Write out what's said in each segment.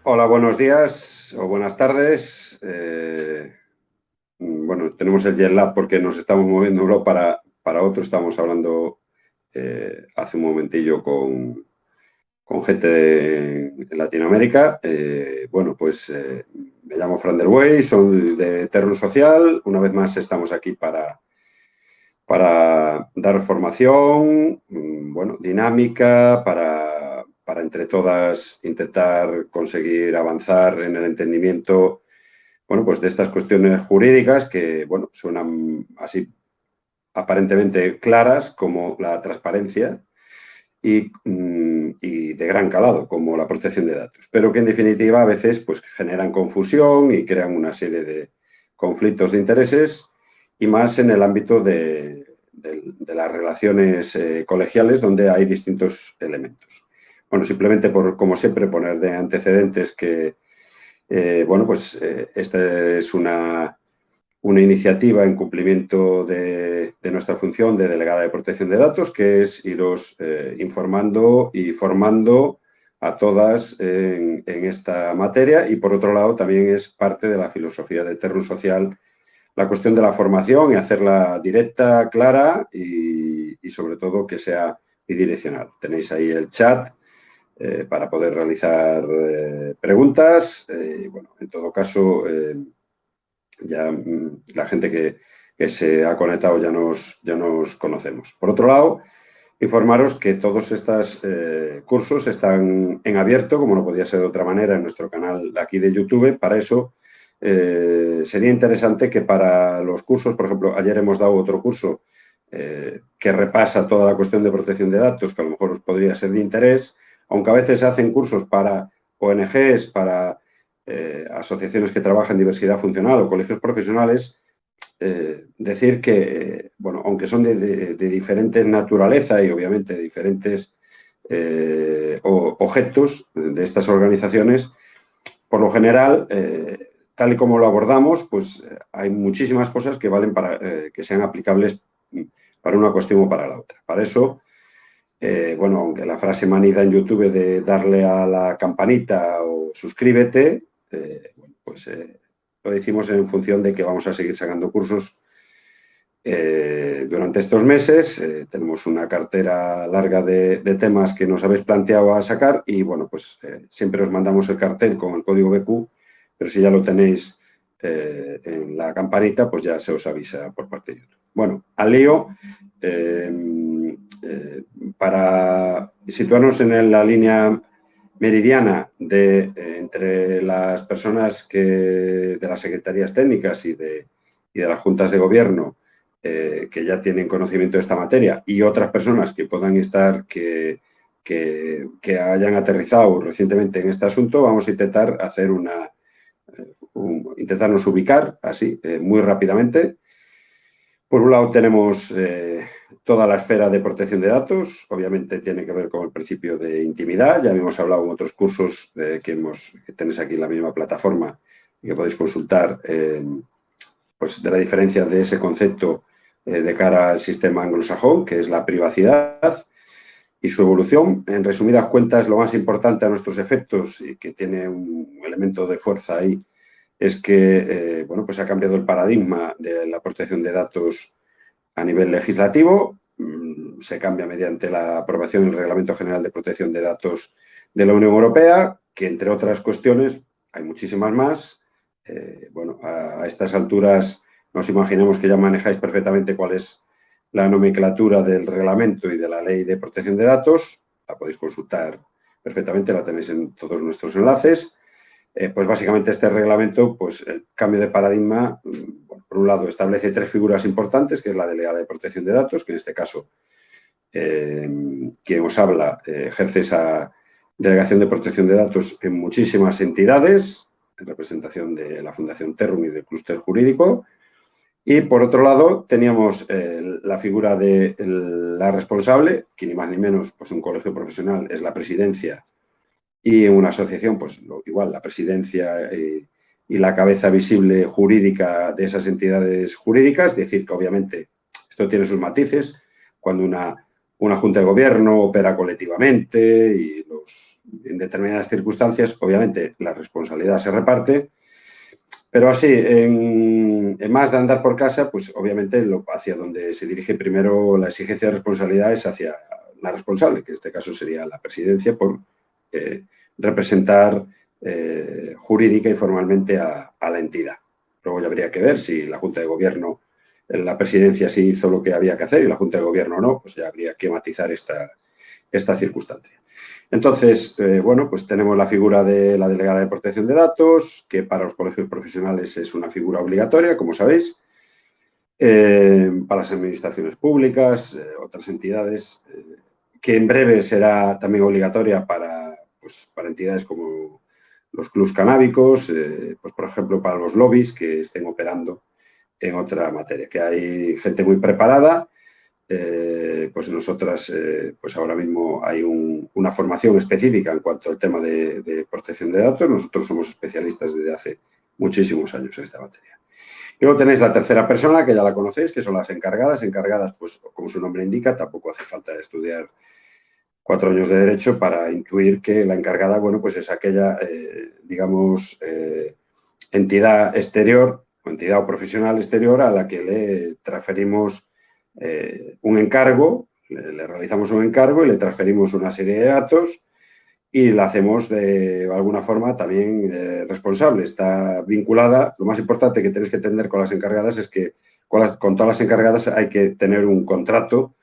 Hola, buenos días o buenas tardes. Bueno, tenemos el jet lag porque nos estamos moviendo uno para otro. Estamos hablando hace un momentillo con gente en Latinoamérica. Bueno, pues me llamo Fran del Buey, soy de Terrus Social. Una vez más estamos aquí para daros formación, bueno, dinámica, para entre todas intentar conseguir avanzar en el entendimiento, bueno, pues de estas cuestiones jurídicas que, bueno, suenan así aparentemente claras como la transparencia y de gran calado como la protección de datos, pero que en definitiva a veces pues generan confusión y crean una serie de conflictos de intereses y más en el ámbito de las relaciones colegiales donde hay distintos elementos. Bueno, simplemente por, como siempre, poner de antecedentes que, bueno, pues esta es una iniciativa en cumplimiento de nuestra función de delegada de protección de datos, que es iros informando y formando a todas en esta materia, y por otro lado también es parte de la filosofía de Terrus Social la cuestión de la formación y hacerla directa, clara y sobre todo que sea bidireccional. Tenéis ahí el chat para poder realizar preguntas. Bueno, en todo caso, ya la gente que se ha conectado ya nos conocemos. Por otro lado, informaros que todos estos cursos están en abierto, como no podía ser de otra manera, en nuestro canal aquí de YouTube. Para eso sería interesante que para los cursos, por ejemplo, ayer hemos dado otro curso que repasa toda la cuestión de protección de datos, que a lo mejor os podría ser de interés, aunque a veces se hacen cursos para ONGs, para asociaciones que trabajan en diversidad funcional o colegios profesionales. Decir que, bueno, aunque son de diferente naturaleza y obviamente de diferentes objetos de estas organizaciones, por lo general, tal y como lo abordamos, pues hay muchísimas cosas que valen para que sean aplicables para una cuestión o para la otra. Para eso, bueno, aunque la frase manida en YouTube de darle a la campanita o suscríbete, bueno, pues lo decimos en función de que vamos a seguir sacando cursos durante estos meses. Tenemos una cartera larga de temas que nos habéis planteado a sacar y, bueno, pues siempre os mandamos el cartel con el código BQ, pero si ya lo tenéis en la campanita, pues ya se os avisa por parte de YouTube. Bueno, al lío, para situarnos en la línea meridiana entre las personas de las secretarías técnicas y de las juntas de gobierno que ya tienen conocimiento de esta materia y otras personas que puedan estar, que hayan aterrizado recientemente en este asunto, vamos a intentar hacer intentarnos ubicar así muy rápidamente. Por un lado tenemos toda la esfera de protección de datos, obviamente tiene que ver con el principio de intimidad, ya habíamos hablado en otros cursos que tenéis aquí en la misma plataforma y que podéis consultar, pues de la diferencia de ese concepto de cara al sistema anglosajón, que es la privacidad y su evolución. En resumidas cuentas, lo más importante a nuestros efectos y que tiene un elemento de fuerza ahí es que bueno, pues ha cambiado el paradigma de la protección de datos a nivel legislativo. Se cambia mediante la aprobación del Reglamento General de Protección de Datos de la Unión Europea, que entre otras cuestiones, hay muchísimas más. Bueno, a estas alturas nos imaginamos que ya manejáis perfectamente cuál es la nomenclatura del reglamento y de la ley de protección de datos. La podéis consultar perfectamente, la tenéis en todos nuestros enlaces. Pues básicamente este reglamento, pues el cambio de paradigma, bueno, por un lado establece tres figuras importantes, que es la delegada de protección de datos, que en este caso quien os habla ejerce esa delegación de protección de datos en muchísimas entidades, en representación de la Fundación Terrum y del clúster jurídico. Y por otro lado teníamos la figura de la responsable, que ni más ni menos, pues un colegio profesional es la presidencia, y en una asociación, pues igual la presidencia y la cabeza visible jurídica de esas entidades jurídicas. Es decir, que obviamente esto tiene sus matices cuando una junta de gobierno opera colectivamente y en determinadas circunstancias, obviamente, la responsabilidad se reparte, pero así, en más de andar por casa, pues obviamente hacia donde se dirige primero la exigencia de responsabilidad es hacia la responsable, que en este caso sería la presidencia, por representar jurídica y formalmente a la entidad. Luego ya habría que ver si la Junta de Gobierno, la presidencia sí hizo lo que había que hacer y la Junta de Gobierno no, pues ya habría que matizar esta circunstancia. Entonces, bueno, pues tenemos la figura de la delegada de protección de datos, que para los colegios profesionales es una figura obligatoria, como sabéis, para las administraciones públicas, otras entidades, que en breve será también obligatoria para entidades como los clubs canábicos, pues por ejemplo para los lobbies que estén operando en otra materia, que hay gente muy preparada. Pues nosotras, pues ahora mismo hay una formación específica en cuanto al tema de protección de datos. Nosotros somos especialistas desde hace muchísimos años en esta materia. Y luego tenéis la tercera persona, que ya la conocéis, que son las encargadas. Encargadas, pues como su nombre indica, tampoco hace falta estudiar 4 años de derecho para intuir que la encargada, bueno, pues es aquella, digamos, entidad exterior, o entidad o profesional exterior a la que le transferimos un encargo, le realizamos un encargo y le transferimos una serie de datos y la hacemos de alguna forma también responsable. Está vinculada. Lo más importante que tenéis que entender con las encargadas es que con todas las encargadas hay que tener un contrato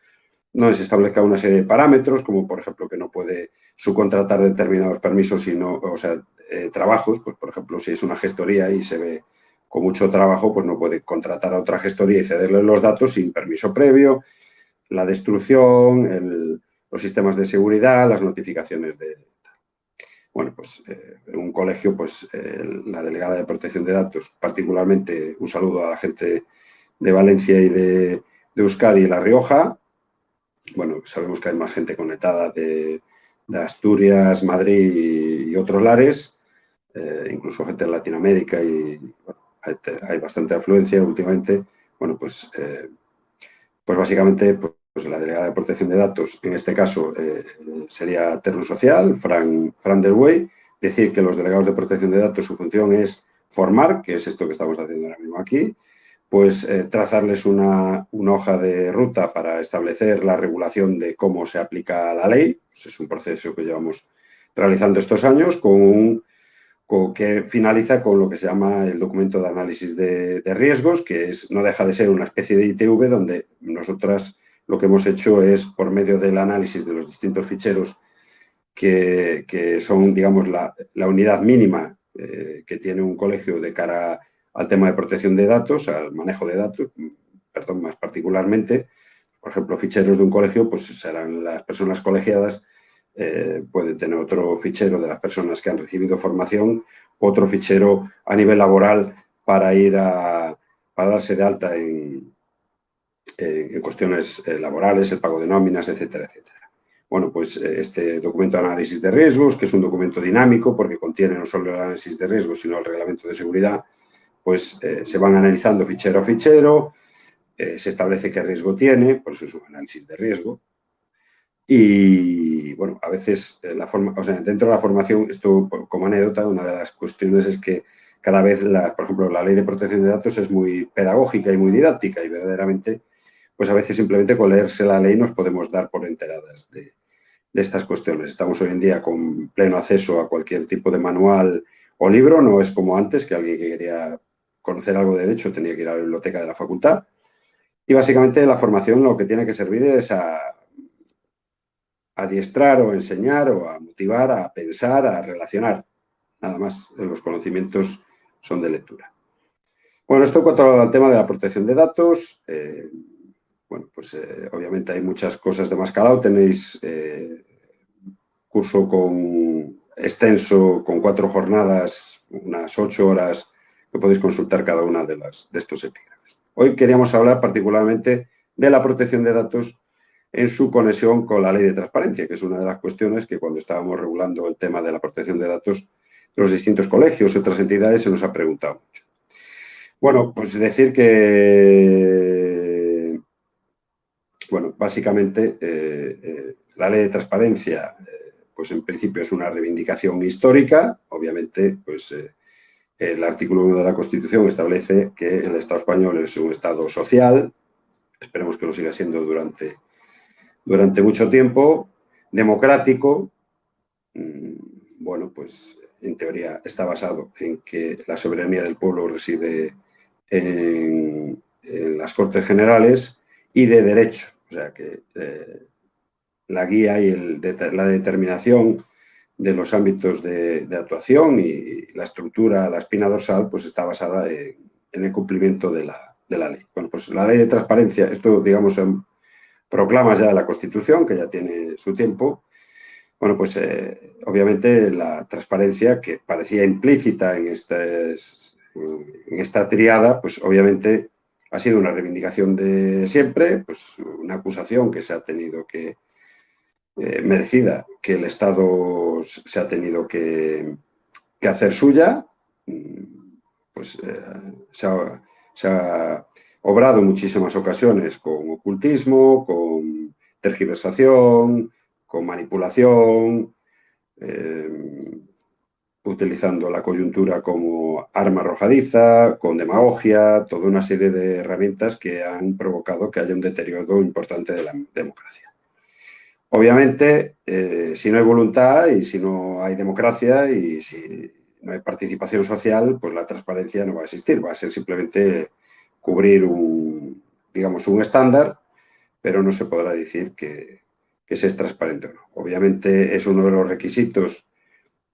donde se establezca una serie de parámetros, como por ejemplo que no puede subcontratar determinados permisos, trabajos. Pues por ejemplo, si es una gestoría y se ve con mucho trabajo, pues no puede contratar a otra gestoría y cederle los datos sin permiso previo, la destrucción, los sistemas de seguridad, las notificaciones de... Bueno, pues en un colegio, pues la delegada de protección de datos, particularmente un saludo a la gente de Valencia y de Euskadi y La Rioja. Bueno, sabemos que hay más gente conectada de Asturias, Madrid y otros lares, incluso gente de Latinoamérica y bueno, hay bastante afluencia últimamente. Bueno, pues básicamente pues la delegada de protección de datos, en este caso sería Terru Social, Fran del Buey, decir que los delegados de protección de datos su función es formar, que es esto que estamos haciendo ahora mismo aquí, pues trazarles una hoja de ruta para establecer la regulación de cómo se aplica la ley. Pues es un proceso que llevamos realizando estos años que finaliza con lo que se llama el documento de análisis de riesgos, que no deja de ser una especie de ITV donde nosotras lo que hemos hecho es, por medio del análisis de los distintos ficheros que son, digamos, la unidad mínima que tiene un colegio de cara al tema de protección de datos, al manejo de datos, perdón, más particularmente, por ejemplo, ficheros de un colegio, pues serán las personas colegiadas, pueden tener otro fichero de las personas que han recibido formación, otro fichero a nivel laboral para para darse de alta en cuestiones laborales, el pago de nóminas, etcétera, etcétera. Bueno, pues este documento de análisis de riesgos, que es un documento dinámico porque contiene no solo el análisis de riesgos, sino el reglamento de seguridad, pues se van analizando fichero a fichero, se establece qué riesgo tiene, por eso es un análisis de riesgo. Y bueno, a veces dentro de la formación, esto como anécdota, una de las cuestiones es que cada vez, por ejemplo, la ley de protección de datos es muy pedagógica y muy didáctica y verdaderamente, pues a veces simplemente con leerse la ley nos podemos dar por enteradas de estas cuestiones. Estamos hoy en día con pleno acceso a cualquier tipo de manual o libro, no es como antes, que alguien que quería conocer algo de derecho tenía que ir a la biblioteca de la facultad. Y básicamente la formación lo que tiene que servir es a adiestrar o enseñar o a motivar, a pensar, a relacionar. Nada más, los conocimientos son de lectura. Bueno, esto en cuanto al tema de la protección de datos. Bueno, pues obviamente hay muchas cosas de más calado. Tenéis curso extenso con 4 jornadas, unas 8 horas, que podéis consultar cada una de estos epígrafes. Hoy queríamos hablar particularmente de la protección de datos en su conexión con la ley de transparencia, que es una de las cuestiones que cuando estábamos regulando el tema de la protección de datos, los distintos colegios y otras entidades se nos ha preguntado mucho. Bueno, pues decir que, bueno, básicamente la ley de transparencia pues en principio es una reivindicación histórica. Obviamente, pues el artículo 1 de la Constitución establece que el Estado español es un Estado social, esperemos que lo siga siendo durante mucho tiempo, democrático. Bueno, pues en teoría está basado en que la soberanía del pueblo reside en las Cortes Generales, y de derecho, o sea que la guía y la determinación de los ámbitos de actuación y la estructura, la espina dorsal, pues está basada en el cumplimiento de la ley. Bueno, pues la ley de transparencia, esto digamos son proclamas ya de la Constitución, que ya tiene su tiempo. Bueno, pues obviamente la transparencia, que parecía implícita en esta triada, pues obviamente ha sido una reivindicación de siempre, pues una acusación que se ha tenido que, merecida, que el Estado se ha tenido que hacer suya. Pues se ha obrado en muchísimas ocasiones con ocultismo, con tergiversación, con manipulación, utilizando la coyuntura como arma arrojadiza, con demagogia, toda una serie de herramientas que han provocado que haya un deterioro importante de la democracia. Obviamente, si no hay voluntad y si no hay democracia y si no hay participación social, pues la transparencia no va a existir, va a ser simplemente cubrir digamos, un estándar, pero no se podrá decir que se es transparente o no. Obviamente es uno de los requisitos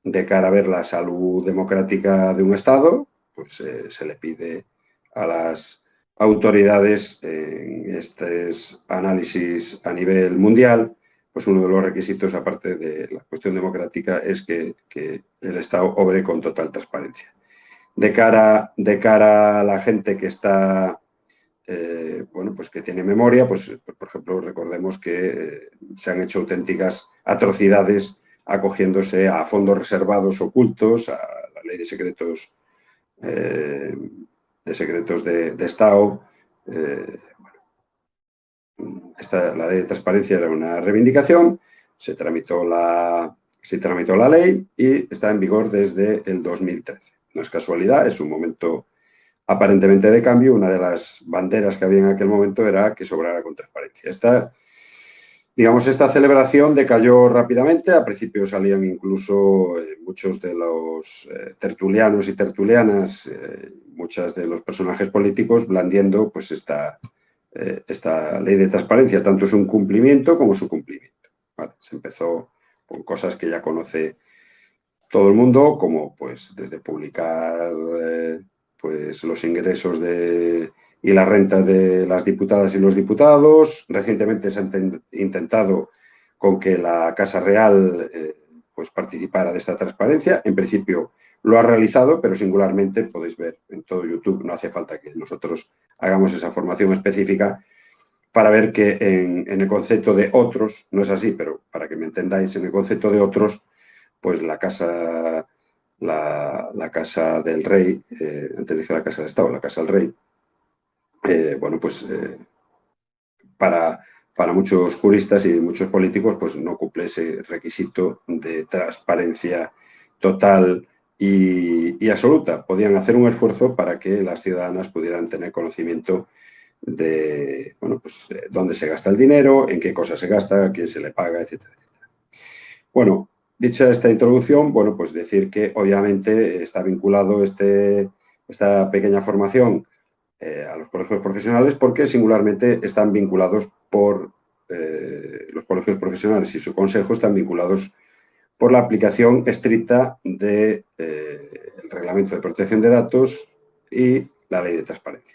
de cara a ver la salud democrática de un Estado, pues se le pide a las autoridades en estos análisis a nivel mundial, pues uno de los requisitos, aparte de la cuestión democrática, es que el Estado obre con total transparencia. De cara a la gente que está, bueno, pues que tiene memoria, pues por ejemplo, recordemos que se han hecho auténticas atrocidades acogiéndose a fondos reservados ocultos, a la ley de secretos de Estado. La ley de transparencia era una reivindicación, se tramitó la ley y está en vigor desde el 2013. No es casualidad, es un momento aparentemente de cambio. Una de las banderas que había en aquel momento era que sobrara con transparencia. Esta celebración decayó rápidamente. Al principio salían incluso muchos de los tertulianos y tertulianas, muchos de los personajes políticos, blandiendo pues esta ley de transparencia. Tanto su incumplimiento como su cumplimiento. ¿Vale? Se empezó con cosas que ya conoce todo el mundo, como pues desde publicar pues los ingresos y la renta de las diputadas y los diputados. Recientemente se han intentado con que la Casa Real pues participara de esta transparencia. En principio lo ha realizado, pero singularmente podéis ver en todo YouTube, no hace falta que nosotros hagamos esa formación específica para ver que en el concepto de otros, no es así, pero para que me entendáis, en el concepto de otros, pues la casa del rey, antes dije la casa del Estado, la casa del rey, bueno, pues para muchos juristas y muchos políticos, pues no cumple ese requisito de transparencia total y absoluta. Podían hacer un esfuerzo para que las ciudadanas pudieran tener conocimiento de, bueno, pues dónde se gasta el dinero, en qué cosas se gasta, a quién se le paga, etcétera, etcétera. Bueno, dicha esta introducción, bueno, pues decir que obviamente está vinculado esta pequeña formación a los colegios profesionales, porque singularmente están vinculados por los colegios profesionales y su consejo están vinculados por la aplicación estricta del Reglamento de Protección de Datos y la Ley de Transparencia.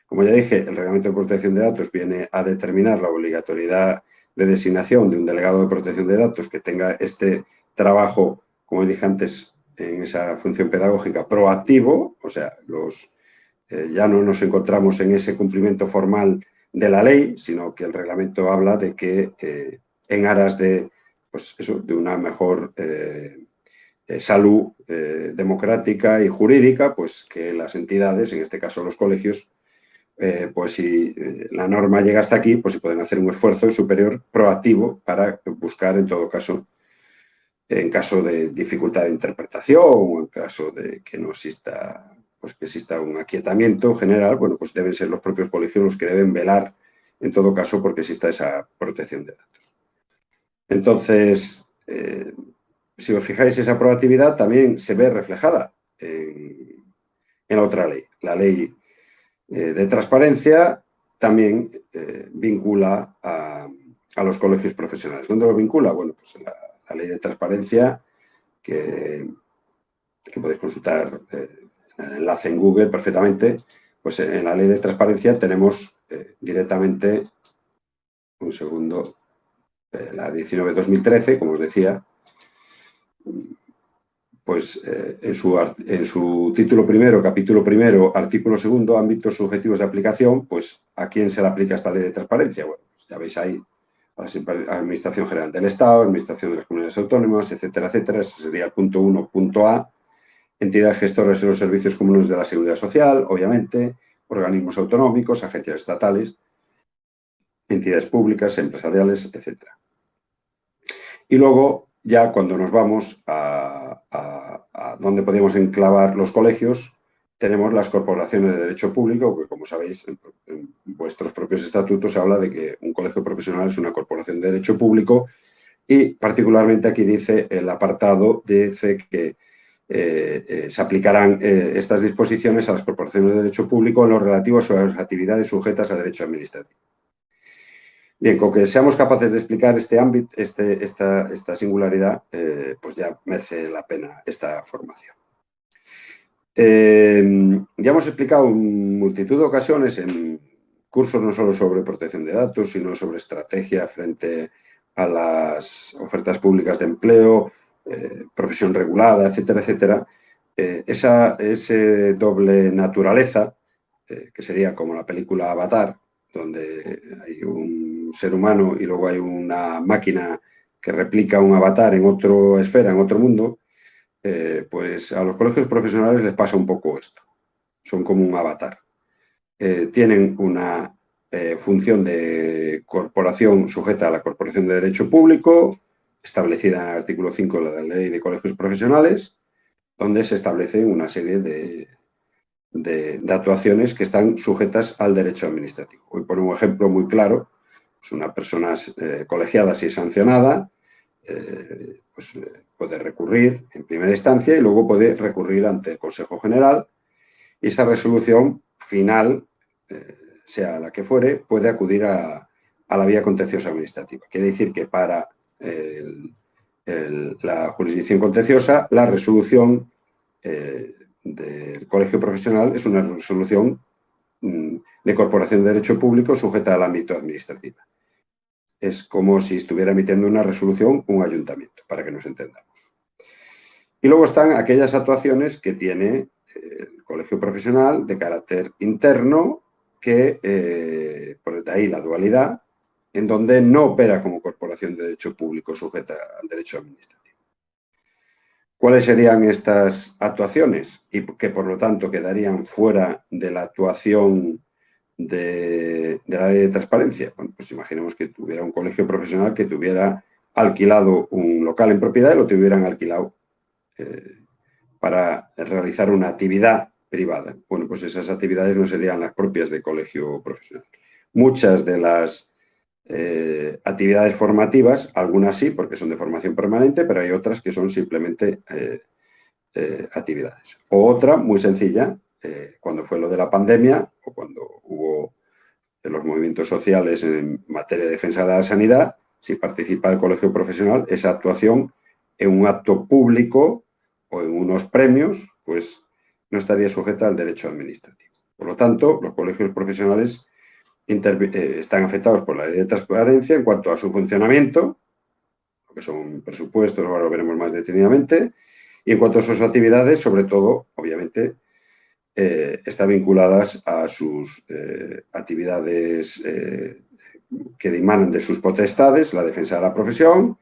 Como ya dije, el Reglamento de Protección de Datos viene a determinar la obligatoriedad de designación de un delegado de protección de datos que tenga este trabajo, como dije antes, en esa función pedagógica proactivo, o sea, ya no nos encontramos en ese cumplimiento formal de la ley, sino que el reglamento habla de que en aras de, pues eso, de una mejor salud democrática y jurídica, pues que las entidades, en este caso los colegios, pues si la norma llega hasta aquí, pues se pueden hacer un esfuerzo superior proactivo para buscar, en todo caso, en caso de dificultad de interpretación o en caso de que no exista, pues que exista un aquietamiento general, bueno, pues deben ser los propios colegios los que deben velar, en todo caso, porque exista esa protección de datos. Entonces, si os fijáis, esa proactividad también se ve reflejada en la otra ley. La ley de transparencia también vincula a los colegios profesionales. ¿Dónde lo vincula? Bueno, pues en la ley de transparencia que podéis consultar en el enlace en Google perfectamente, pues en la ley de transparencia tenemos directamente, un segundo, la 19/2013, como os decía, pues en su título primero, capítulo primero, artículo segundo, ámbitos subjetivos de aplicación, pues ¿a quién se le aplica esta ley de transparencia? Bueno, pues ya veis ahí, a la Administración General del Estado, Administración de las Comunidades Autónomas, etcétera, etcétera. Ese sería el punto 1, punto A. Entidades gestoras de los servicios comunes de la Seguridad Social, obviamente, organismos autonómicos, agencias estatales, entidades públicas, empresariales, etcétera. Y luego, ya cuando nos vamos a dónde podemos enclavar los colegios, tenemos las corporaciones de derecho público, que como sabéis, en vuestros propios estatutos se habla de que un colegio profesional es una corporación de derecho público y particularmente aquí dice el apartado, dice que se aplicarán estas disposiciones a las corporaciones de derecho público en lo relativo a sus actividades sujetas a derecho administrativo. Bien, con que seamos capaces de explicar este ámbito, esta singularidad, pues ya merece la pena esta formación. Ya hemos explicado en multitud de ocasiones en cursos no solo sobre protección de datos, sino sobre estrategia frente a las ofertas públicas de empleo, profesión regulada, etcétera, etcétera. Ese doble naturaleza, que sería como la película Avatar, donde hay un ser humano y luego hay una máquina que replica un avatar en otra esfera, en otro mundo, pues a los colegios profesionales les pasa un poco esto. Son como un avatar. Tienen una función de corporación sujeta a la Corporación de Derecho Público, establecida en el artículo 5 de la Ley de Colegios Profesionales, donde se establecen una serie de actuaciones que están sujetas al derecho administrativo. Voy a poner un ejemplo muy claro. Pues una persona colegiada, si es sancionada, pues puede recurrir en primera instancia y luego puede recurrir ante el Consejo General y esa resolución final, sea la que fuere, puede acudir a la vía contenciosa administrativa. Quiere decir que para la jurisdicción contenciosa, la resolución del colegio profesional es una resolución de corporación de derecho público sujeta al ámbito administrativo. Es como si estuviera emitiendo una resolución un ayuntamiento, para que nos entendamos. Y luego están aquellas actuaciones que tiene el colegio profesional de carácter interno, que por de ahí la dualidad, en donde no opera como corporación de derecho público sujeta al derecho administrativo. ¿Cuáles serían estas actuaciones? Y que por lo tanto quedarían fuera de la actuación de la ley de transparencia. Bueno, pues imaginemos que tuviera un colegio profesional que tuviera alquilado un local en propiedad y lo tuvieran alquilado para realizar una actividad privada. Bueno, pues esas actividades no serían las propias del colegio profesional. Muchas de las actividades formativas, algunas sí, porque son de formación permanente, pero hay otras que son simplemente actividades. O otra, muy sencilla, cuando fue lo de la pandemia o cuando hubo los movimientos sociales en materia de defensa de la sanidad, si participa el colegio profesional, esa actuación en un acto público o en unos premios, pues no estaría sujeta al derecho administrativo. Por lo tanto, los colegios profesionales están afectados por la ley de transparencia en cuanto a su funcionamiento, lo que son presupuestos, ahora lo veremos más detenidamente, y en cuanto a sus actividades, sobre todo, obviamente, están vinculadas a sus actividades que dimanan de sus potestades, la defensa de la profesión,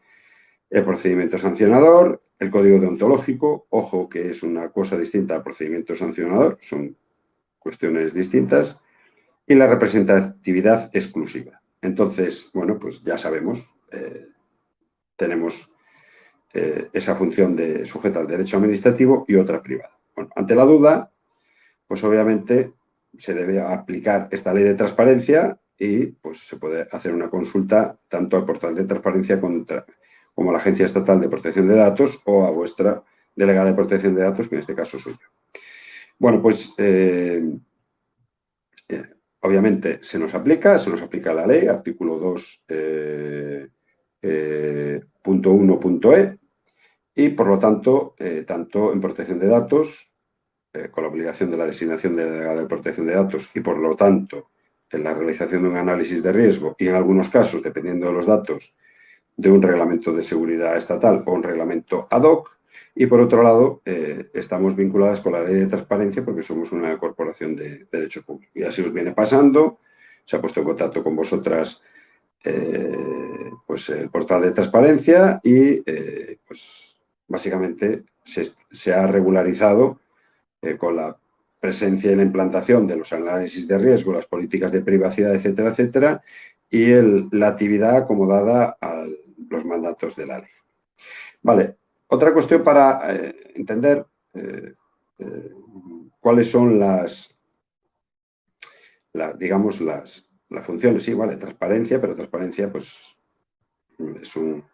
el procedimiento sancionador, el código deontológico, ojo que es una cosa distinta al procedimiento sancionador, son cuestiones distintas, y la representatividad exclusiva. Entonces, bueno, pues ya sabemos, tenemos esa función sujeta al derecho administrativo y otra privada. Bueno, ante la duda, pues obviamente se debe aplicar esta ley de transparencia y pues se puede hacer una consulta tanto al portal de transparencia como a la Agencia Estatal de Protección de Datos o a vuestra delegada de protección de datos, que en este caso soy yo. Bueno, pues obviamente se nos aplica la ley, artículo 2.1.e, y por lo tanto, tanto en protección de datos, con la obligación de la designación de delegado de protección de datos y por lo tanto en la realización de un análisis de riesgo y en algunos casos, dependiendo de los datos, de un reglamento de seguridad estatal o un reglamento ad hoc. Y por otro lado, estamos vinculadas con la ley de transparencia porque somos una corporación de derecho público. Y así os viene pasando, se ha puesto en contacto con vosotras pues el portal de transparencia y pues básicamente se ha regularizado con la presencia y la implantación de los análisis de riesgo, las políticas de privacidad, etcétera, etcétera, y la actividad acomodada a los mandatos de la ley. Vale, otra cuestión para entender cuáles son digamos, las funciones. Sí, vale, transparencia, pero transparencia pues es un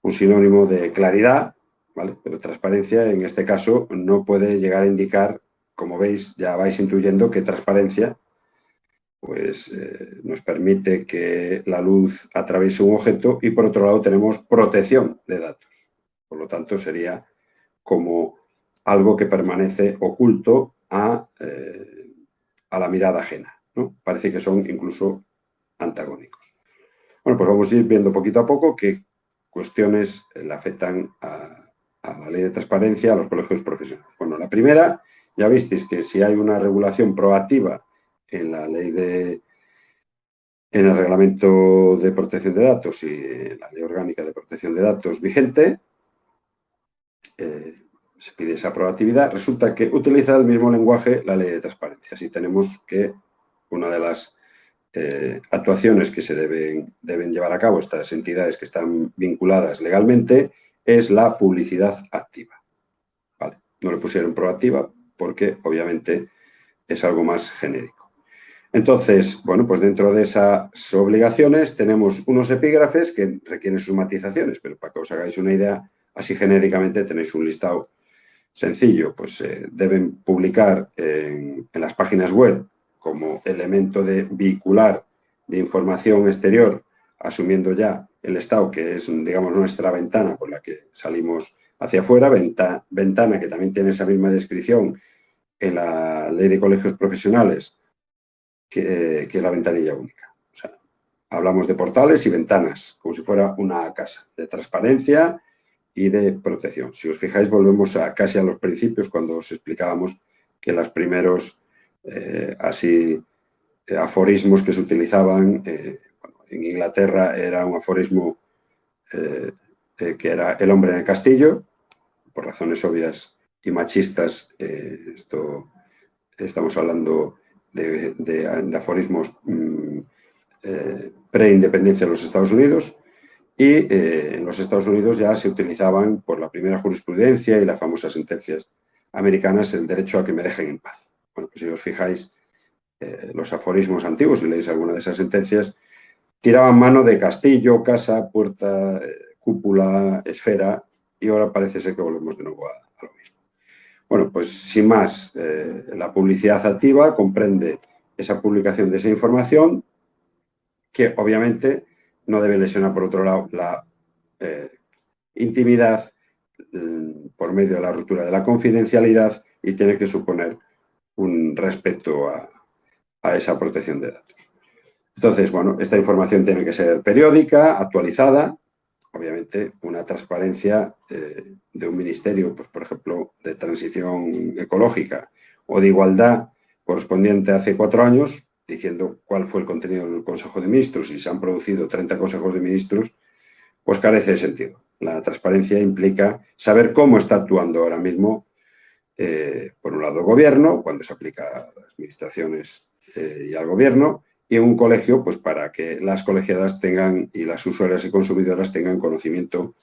sinónimo de claridad, ¿vale? Pero transparencia en este caso no puede llegar a indicar, como veis, ya vais intuyendo que transparencia pues nos permite que la luz atraviese un objeto y por otro lado tenemos protección de datos. Por lo tanto, sería como algo que permanece oculto a la mirada ajena, ¿no? Parece que son incluso antagónicos. Bueno, pues vamos a ir viendo poquito a poco qué cuestiones le afectan a la ley de transparencia a los colegios profesionales. Bueno, la primera, ya visteis que si hay una regulación proactiva en la ley en el reglamento de protección de datos y en la ley orgánica de protección de datos vigente, se pide esa proactividad, resulta que utiliza el mismo lenguaje la ley de transparencia. Así tenemos que una de las actuaciones que se deben llevar a cabo estas entidades que están vinculadas legalmente es la publicidad activa. ¿Vale? No le pusieron proactiva porque obviamente es algo más genérico. Entonces, bueno, pues dentro de esas obligaciones tenemos unos epígrafes que requieren sus matizaciones, pero para que os hagáis una idea, así genéricamente tenéis un listado sencillo, pues deben publicar en las páginas web como elemento de vehicular de información exterior, asumiendo ya el estado que es, digamos, nuestra ventana por la que salimos hacia afuera, ventana que también tiene esa misma descripción en la ley de colegios profesionales, que es la ventanilla única. O sea, hablamos de portales y ventanas, como si fuera una casa, de transparencia y de protección. Si os fijáis, volvemos casi a los principios cuando os explicábamos que los primeros aforismos que se utilizaban en Inglaterra era un aforismo que era el hombre en el castillo, por razones obvias y machistas. Estamos hablando de aforismos pre-independencia de los Estados Unidos. Y en los Estados Unidos ya se utilizaban por la primera jurisprudencia y las famosas sentencias americanas el derecho a que me dejen en paz. Bueno, pues si os fijáis, los aforismos antiguos, si leéis alguna de esas sentencias, tiraban mano de castillo, casa, puerta, cúpula, esfera, y ahora parece ser que volvemos de nuevo a lo mismo. Bueno, pues sin más, la publicidad activa comprende esa publicación de esa información que obviamente no debe lesionar, por otro lado, la intimidad por medio de la ruptura de la confidencialidad y tiene que suponer un respeto a esa protección de datos. Entonces, bueno, esta información tiene que ser periódica, actualizada, obviamente una transparencia de un ministerio, pues por ejemplo, de transición ecológica o de igualdad correspondiente a hace 4 años, diciendo cuál fue el contenido del Consejo de Ministros y se han producido 30 consejos de ministros, pues carece de sentido. La transparencia implica saber cómo está actuando ahora mismo, por un lado, el gobierno, cuando se aplica a las administraciones y al gobierno, y en un colegio, pues para que las colegiadas tengan y las usuarias y consumidoras tengan conocimiento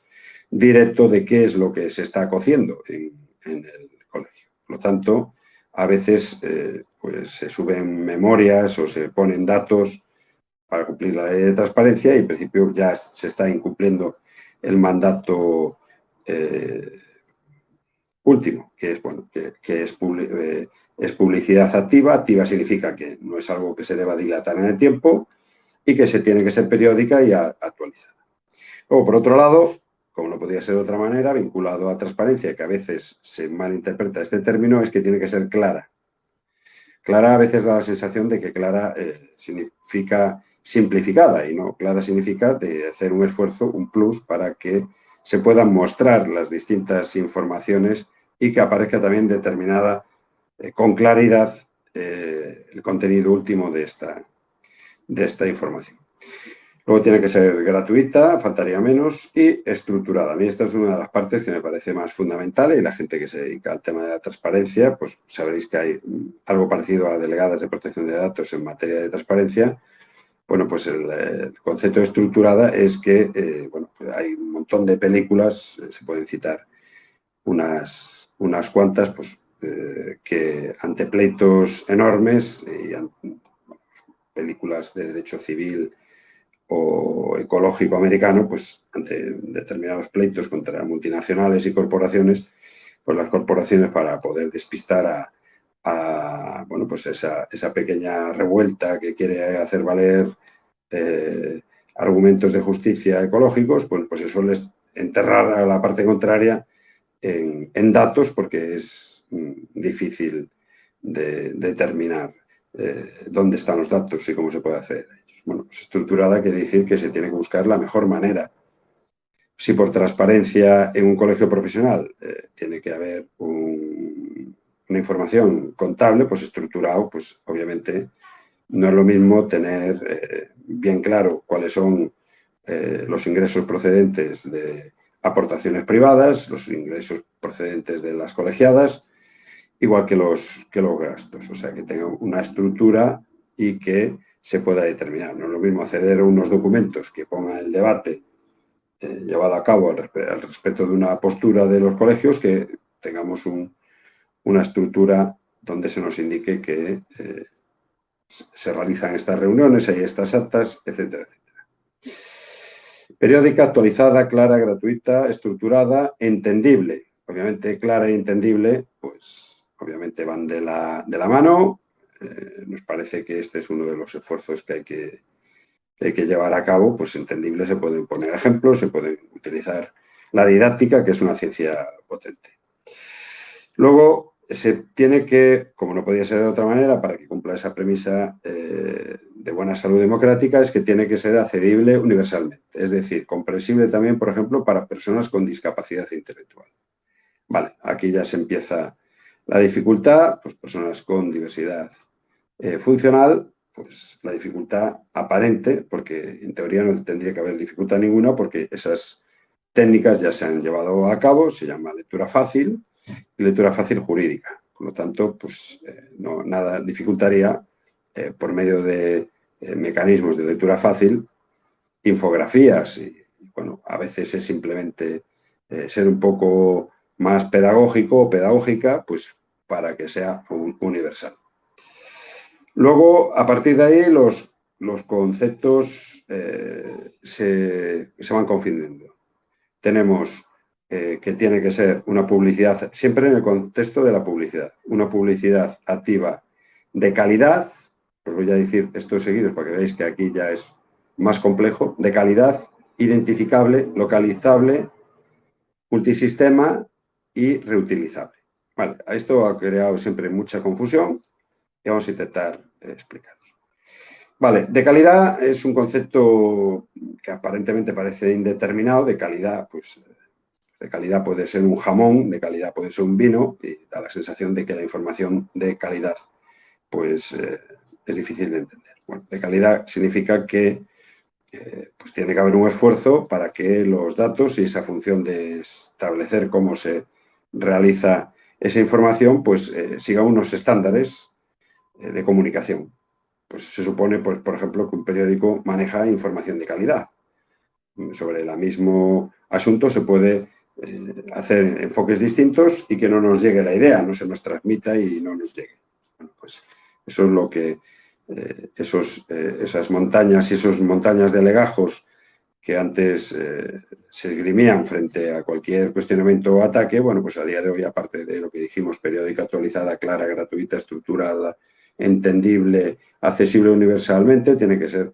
directo de qué es lo que se está cociendo en el colegio. Por lo tanto, a veces pues se suben memorias o se ponen datos para cumplir la ley de transparencia y en principio ya se está incumpliendo el mandato último, que es, bueno, que es publicidad activa. Activa significa que no es algo que se deba dilatar en el tiempo y que se tiene que ser periódica y actualizada. Luego, por otro lado, como no podía ser de otra manera, vinculado a transparencia, que a veces se malinterpreta este término, es que tiene que ser clara. Clara a veces da la sensación de que clara significa simplificada y no, clara significa de hacer un esfuerzo, un plus, para que se puedan mostrar las distintas informaciones y que aparezca también determinada con claridad el contenido último de esta información. Luego tiene que ser gratuita, faltaría menos, y estructurada. A mí esta es una de las partes que me parece más fundamental y la gente que se dedica al tema de la transparencia, pues sabréis que hay algo parecido a delegadas de protección de datos en materia de transparencia. Bueno, pues el concepto de estructurada es que bueno, pues hay un montón de películas, se pueden citar unas cuantas, pues que ante pleitos enormes y películas de derecho civil o ecológico americano, pues ante determinados pleitos contra multinacionales y corporaciones, pues las corporaciones para poder despistar bueno, pues esa pequeña revuelta que quiere hacer valer argumentos de justicia ecológicos, pues se suele enterrar a la parte contraria en datos porque es difícil de determinar dónde están los datos y cómo se puede hacer. Bueno, pues estructurada quiere decir que se tiene que buscar la mejor manera. Si por transparencia en un colegio profesional tiene que haber una información contable, pues estructurado, pues obviamente no es lo mismo tener bien claro cuáles son los ingresos procedentes de aportaciones privadas, los ingresos procedentes de las colegiadas, igual que los gastos. O sea, que tenga una estructura y que se pueda determinar. No es lo mismo acceder a unos documentos que pongan el debate llevado a cabo al respecto de una postura de los colegios que tengamos una estructura donde se nos indique que se realizan estas reuniones, hay estas actas, etcétera, etcétera. Periódica, actualizada, clara, gratuita, estructurada, entendible. Obviamente, clara e entendible, pues obviamente van de la mano. Nos parece que este es uno de los esfuerzos que hay que llevar a cabo. Pues entendible, se pueden poner ejemplos, se pueden utilizar la didáctica, que es una ciencia potente. Luego, se tiene que, como no podía ser de otra manera, para que cumpla esa premisa de buena salud democrática, es que tiene que ser accedible universalmente. Es decir, comprensible también, por ejemplo, para personas con discapacidad intelectual. Vale, aquí ya se empieza la dificultad, pues personas con diversidad funcional, pues la dificultad aparente, porque en teoría no tendría que haber dificultad ninguna, porque esas técnicas ya se han llevado a cabo, se llama lectura fácil y lectura fácil jurídica. Por lo tanto, pues no, nada dificultaría por medio de mecanismos de lectura fácil, infografías y, bueno, a veces es simplemente ser un poco más pedagógico o pedagógica, pues para que sea universal. Luego, a partir de ahí, los conceptos se van confundiendo. Tenemos que tiene que ser una publicidad, siempre en el contexto de la publicidad, una publicidad activa de calidad. Os voy a decir esto seguidos para que veáis que aquí ya es más complejo, de calidad, identificable, localizable, multisistema y reutilizable. Vale, esto ha creado siempre mucha confusión y vamos a intentar explicaros. Vale, de calidad es un concepto que aparentemente parece indeterminado. De calidad, pues de calidad puede ser un jamón, de calidad puede ser un vino, y da la sensación de que la información de calidad pues es difícil de entender. Bueno, de calidad significa que pues tiene que haber un esfuerzo para que los datos y esa función de establecer cómo se realiza esa información pues siga unos estándares de comunicación. Pues se supone, pues, por ejemplo, que un periódico maneja información de calidad sobre el mismo asunto se puede hacer enfoques distintos y que no nos llegue la idea, no se nos transmita y no nos llegue. Bueno, pues eso es lo que esas montañas y esas montañas de legajos que antes se esgrimían frente a cualquier cuestionamiento o ataque, bueno, pues a día de hoy, aparte de lo que dijimos, periódica, actualizada, clara, gratuita, estructurada, entendible, accesible universalmente, tiene que ser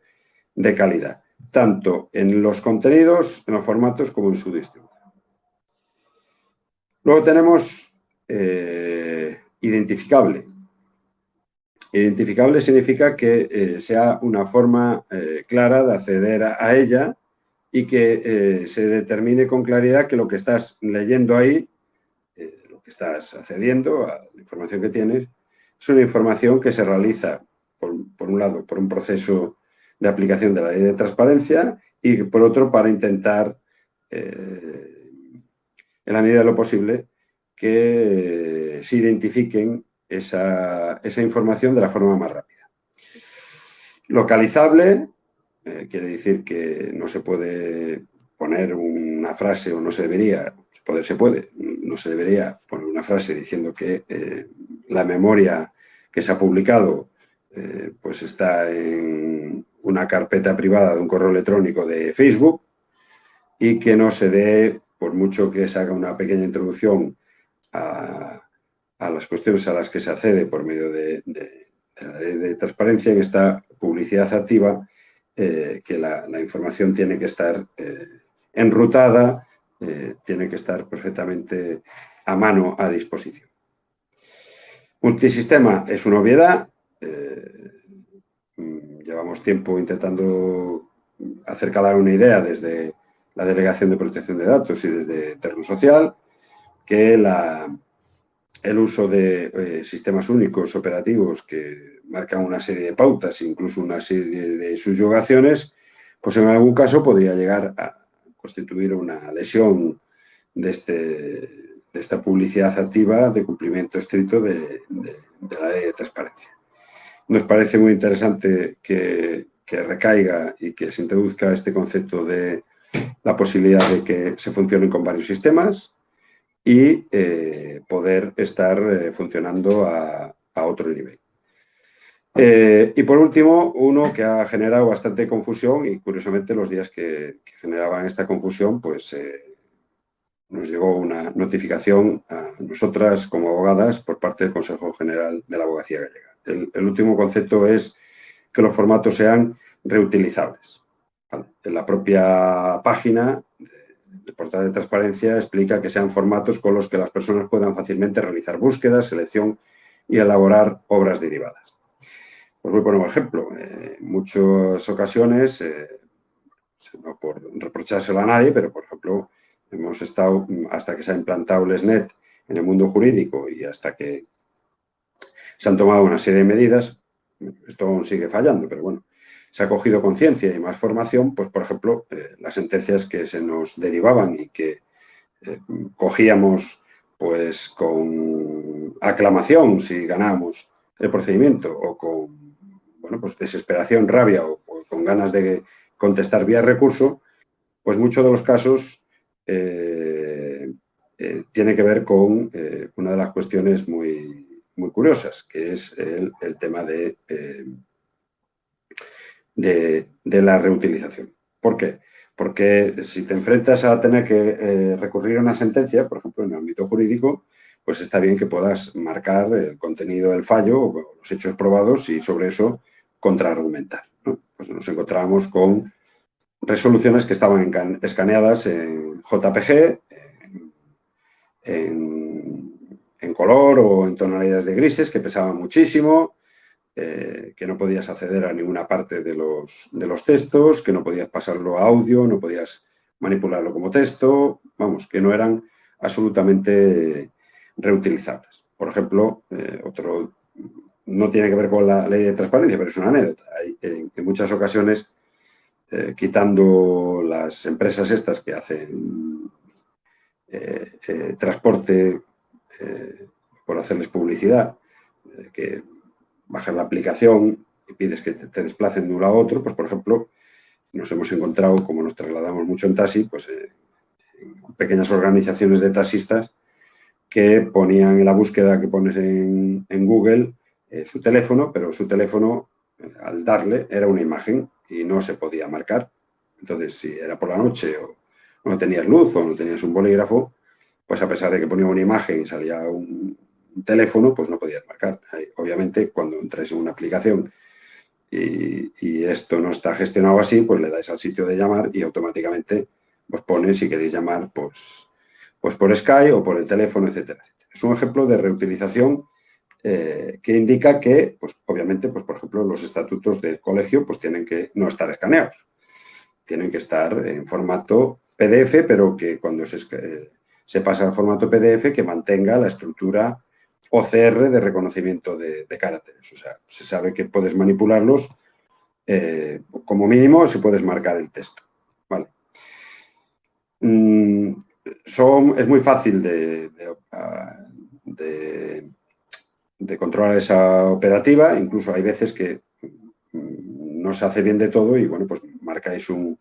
de calidad, tanto en los contenidos, en los formatos, como en su distribución. Luego tenemos identificable. Identificable significa que sea una forma clara de acceder a ella y que se determine con claridad que lo que estás leyendo ahí, lo que estás accediendo a la información que tienes, es una información que se realiza, por un lado, por un proceso de aplicación de la ley de transparencia y, por otro, para intentar, en la medida de lo posible, que se identifiquen esa información de la forma más rápida. Localizable quiere decir que no se puede poner una frase, o no se debería, no se debería poner una frase diciendo que la memoria que se ha publicado pues está en una carpeta privada de un correo electrónico de Facebook y que no se dé, por mucho que se haga una pequeña introducción a las cuestiones a las que se accede por medio de la ley de transparencia, en esta publicidad activa, que la información tiene que estar enrutada, tiene que estar perfectamente a mano, a disposición. Multisistema es una obviedad. Llevamos tiempo intentando hacer calar una idea desde la Delegación de Protección de Datos y desde Terno Social, que el uso de sistemas únicos operativos que marcan una serie de pautas, incluso una serie de subyugaciones, pues en algún caso podría llegar a constituir una lesión de esta publicidad activa de cumplimiento estricto de la ley de transparencia. Nos parece muy interesante que recaiga y que se introduzca este concepto de la posibilidad de que se funcionen con varios sistemas y poder estar funcionando a otro nivel. Y por último, uno que ha generado bastante confusión y curiosamente los días que generaban esta confusión, pues nos llegó una notificación a nosotras como abogadas por parte del Consejo General de la Abogacía Gallega. El último concepto es que los formatos sean reutilizables. ¿Vale? En la propia página del portal de transparencia explica que sean formatos con los que las personas puedan fácilmente realizar búsquedas, selección y elaborar obras derivadas. Pues voy a poner un ejemplo. En muchas ocasiones, no por reprochárselo a nadie, pero por ejemplo, hemos estado, hasta que se ha implantado el SNET en el mundo jurídico y hasta que se han tomado una serie de medidas, esto aún sigue fallando, pero bueno, se ha cogido conciencia y más formación, pues por ejemplo, las sentencias que se nos derivaban y que cogíamos pues con aclamación si ganábamos el procedimiento o con, bueno, pues desesperación, rabia o con ganas de contestar vía recurso, pues muchos de los casos tiene que ver con una de las cuestiones muy curiosas, que es el tema de la reutilización. ¿Por qué? Porque si te enfrentas a tener que recurrir a una sentencia, por ejemplo, en el ámbito jurídico, pues está bien que puedas marcar el contenido del fallo o los hechos probados y sobre eso contraargumentar, ¿no? Pues nos encontrábamos con resoluciones que estaban escaneadas en JPG, en color o en tonalidades de grises, que pesaban muchísimo, que no podías acceder a ninguna parte de los textos, que no podías pasarlo a audio, no podías manipularlo como texto, vamos, que no eran absolutamente reutilizables. Por ejemplo, otro no tiene que ver con la ley de transparencia, pero es una anécdota. Hay, en muchas ocasiones, quitando las empresas estas que hacen transporte por hacerles publicidad, que bajas la aplicación y pides que te desplacen de un lado a otro, pues por ejemplo, nos hemos encontrado, como nos trasladamos mucho en taxi, pues pequeñas organizaciones de taxistas que ponían en la búsqueda que pones en Google su teléfono, pero su teléfono, al darle, era una imagen y no se podía marcar. Entonces, si era por la noche o no tenías luz o no tenías un bolígrafo, pues a pesar de que ponía una imagen y salía un teléfono, pues no podías marcar. Obviamente, cuando entres en una aplicación y esto no está gestionado así, pues le dais al sitio de llamar y automáticamente os pone si queréis llamar pues por Skype o por el teléfono, etcétera, etcétera. Es un ejemplo de reutilización que indica que, pues obviamente, pues por ejemplo, los estatutos del colegio pues tienen que no estar escaneados, tienen que estar en formato PDF, pero que cuando se pasa al formato PDF que mantenga la estructura OCR de reconocimiento de caracteres. O sea, se sabe que puedes manipularlos como mínimo si puedes marcar el texto. ¿Vale? Es muy fácil de controlar esa operativa, incluso hay veces que no se hace bien de todo y, bueno, pues marcáis un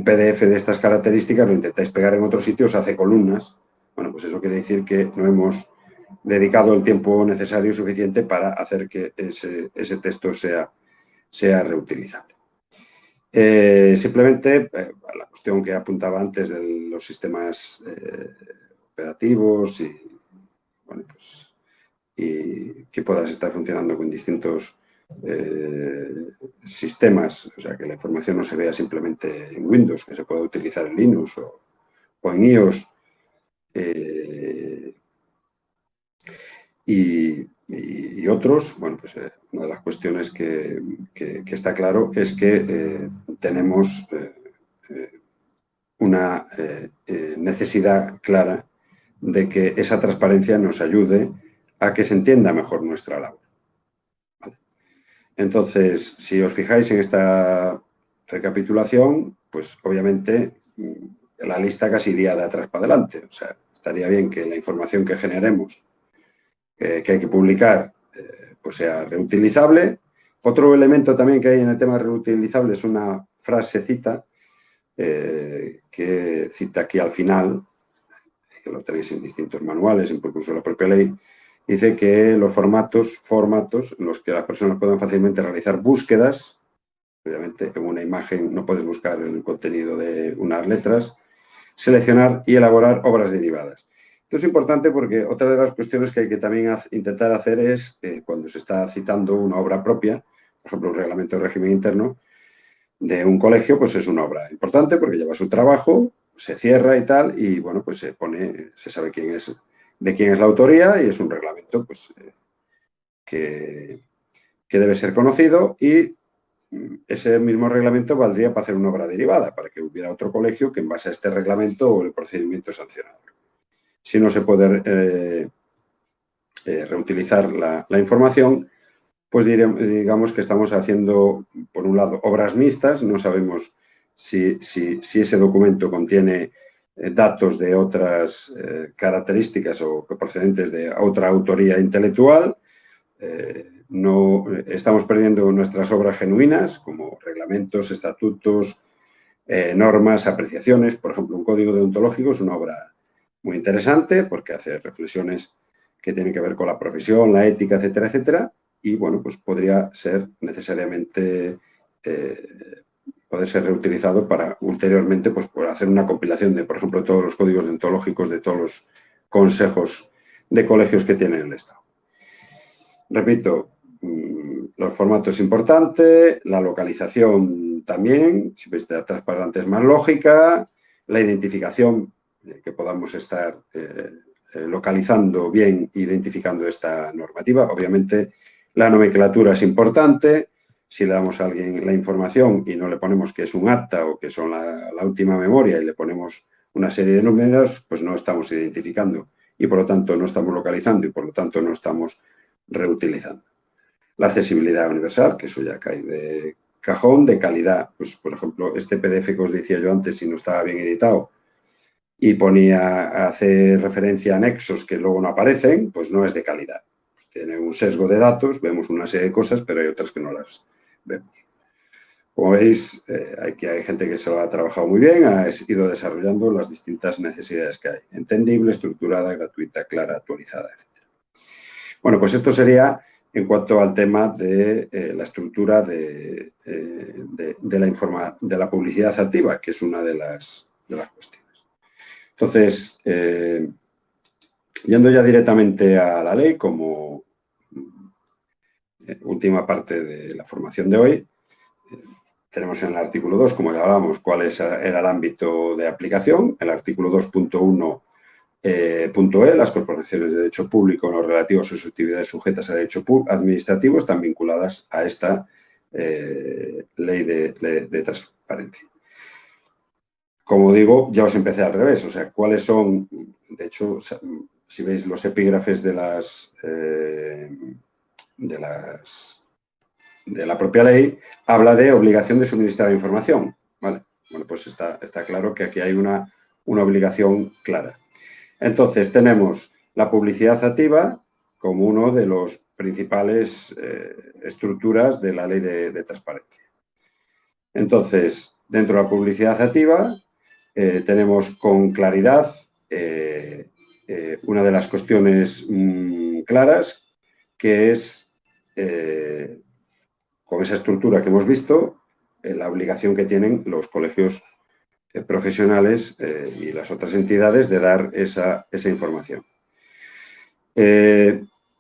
PDF de estas características, lo intentáis pegar en otro sitio, os hace columnas. Bueno, pues eso quiere decir que no hemos dedicado el tiempo necesario y suficiente para hacer que ese texto sea reutilizable. Simplemente la cuestión que apuntaba antes de los sistemas operativos y, bueno, pues, y que puedas estar funcionando con distintos sistemas, o sea, que la información no se vea simplemente en Windows, que se pueda utilizar en Linux o en iOS. Y otros, bueno, pues una de las cuestiones que está claro es que tenemos una necesidad clara de que esa transparencia nos ayude a que se entienda mejor nuestra labor. ¿Vale? Entonces, si os fijáis en esta recapitulación, pues obviamente la lista casi iría de atrás para adelante. O sea, estaría bien que la información que generemos, que hay que publicar, pues sea reutilizable. Otro elemento también que hay en el tema reutilizable es una frasecita que cita aquí al final, que lo tenéis en distintos manuales, incluso la propia ley, dice que los formatos en los que las personas puedan fácilmente realizar búsquedas, obviamente en una imagen no puedes buscar el contenido de unas letras, seleccionar y elaborar obras derivadas. Esto es importante porque otra de las cuestiones que hay que también intentar hacer es, cuando se está citando una obra propia, por ejemplo, un reglamento de régimen interno de un colegio, pues es una obra importante porque lleva su trabajo, se cierra y tal, y bueno, pues se sabe de quién es la autoría y es un reglamento pues, que debe ser conocido y ese mismo reglamento valdría para hacer una obra derivada, para que hubiera otro colegio que en base a este reglamento o el procedimiento sancionador. Si no se puede reutilizar la información, pues digamos que estamos haciendo, por un lado, obras mixtas, no sabemos si ese documento contiene datos de otras características o procedentes de otra autoría intelectual, no estamos perdiendo nuestras obras genuinas, como reglamentos, estatutos, normas, apreciaciones. Por ejemplo, un código deontológico es una obra muy interesante porque hace reflexiones que tienen que ver con la profesión, la ética, etcétera, etcétera. Y, bueno, pues podría ser necesariamente, poder ser reutilizado para ulteriormente, pues por hacer una compilación de, por ejemplo, todos los códigos deontológicos de todos los consejos de colegios que tiene el Estado. Repito, los formatos es importante, la localización también, si veis de atrás para adelante es más lógica, la identificación, que podamos estar localizando bien, identificando esta normativa. Obviamente, la nomenclatura es importante. Si le damos a alguien la información y no le ponemos que es un acta o que son la última memoria y le ponemos una serie de números, pues no estamos identificando y por lo tanto no estamos localizando y por lo tanto no estamos reutilizando. La accesibilidad universal, que eso ya cae de cajón, de calidad. Pues, por ejemplo, este PDF que os decía yo antes, si no estaba bien editado y hace referencia a anexos que luego no aparecen, pues no es de calidad. Tiene un sesgo de datos, vemos una serie de cosas, pero hay otras que no las vemos. Como veis, aquí hay gente que se lo ha trabajado muy bien, ha ido desarrollando las distintas necesidades que hay. Entendible, estructurada, gratuita, clara, actualizada, etc. Bueno, pues esto sería en cuanto al tema de la estructura de la publicidad activa, que es una de las cuestiones. Entonces, yendo ya directamente a la ley, como última parte de la formación de hoy, tenemos en el artículo 2, como ya hablábamos, cuál era el ámbito de aplicación. El artículo 2.1 las corporaciones de derecho público en lo relativo a sus actividades sujetas a derecho administrativo están vinculadas a esta ley de transparencia. Como digo, ya os empecé al revés, o sea, cuáles son, de hecho, si veis los epígrafes de la propia ley, habla de obligación de suministrar información, ¿vale? Bueno, pues está claro que aquí hay una obligación clara. Entonces, tenemos la publicidad activa como uno de los principales estructuras de la ley de transparencia. Entonces, dentro de la publicidad activa, tenemos con claridad una de las cuestiones claras, que es, con esa estructura que hemos visto, la obligación que tienen los colegios profesionales y las otras entidades de dar esa información.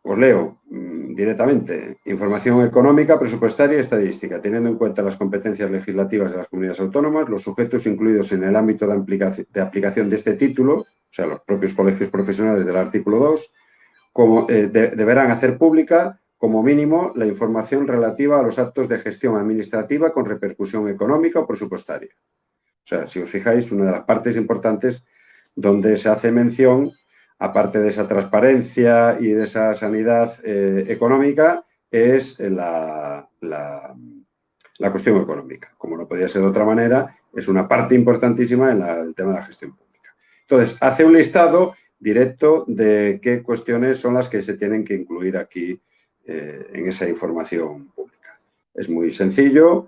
Os leo directamente. Información económica, presupuestaria y estadística, teniendo en cuenta las competencias legislativas de las comunidades autónomas, los sujetos incluidos en el ámbito de aplicación de este título, o sea, los propios colegios profesionales del artículo 2, deberán hacer pública, como mínimo, la información relativa a los actos de gestión administrativa con repercusión económica o presupuestaria. O sea, si os fijáis, una de las partes importantes donde se hace mención, aparte de esa transparencia y de esa sanidad económica, es la cuestión económica. Como no podía ser de otra manera, es una parte importantísima en el tema de la gestión pública. Entonces, hace un listado directo de qué cuestiones son las que se tienen que incluir aquí en esa información pública. Es muy sencillo.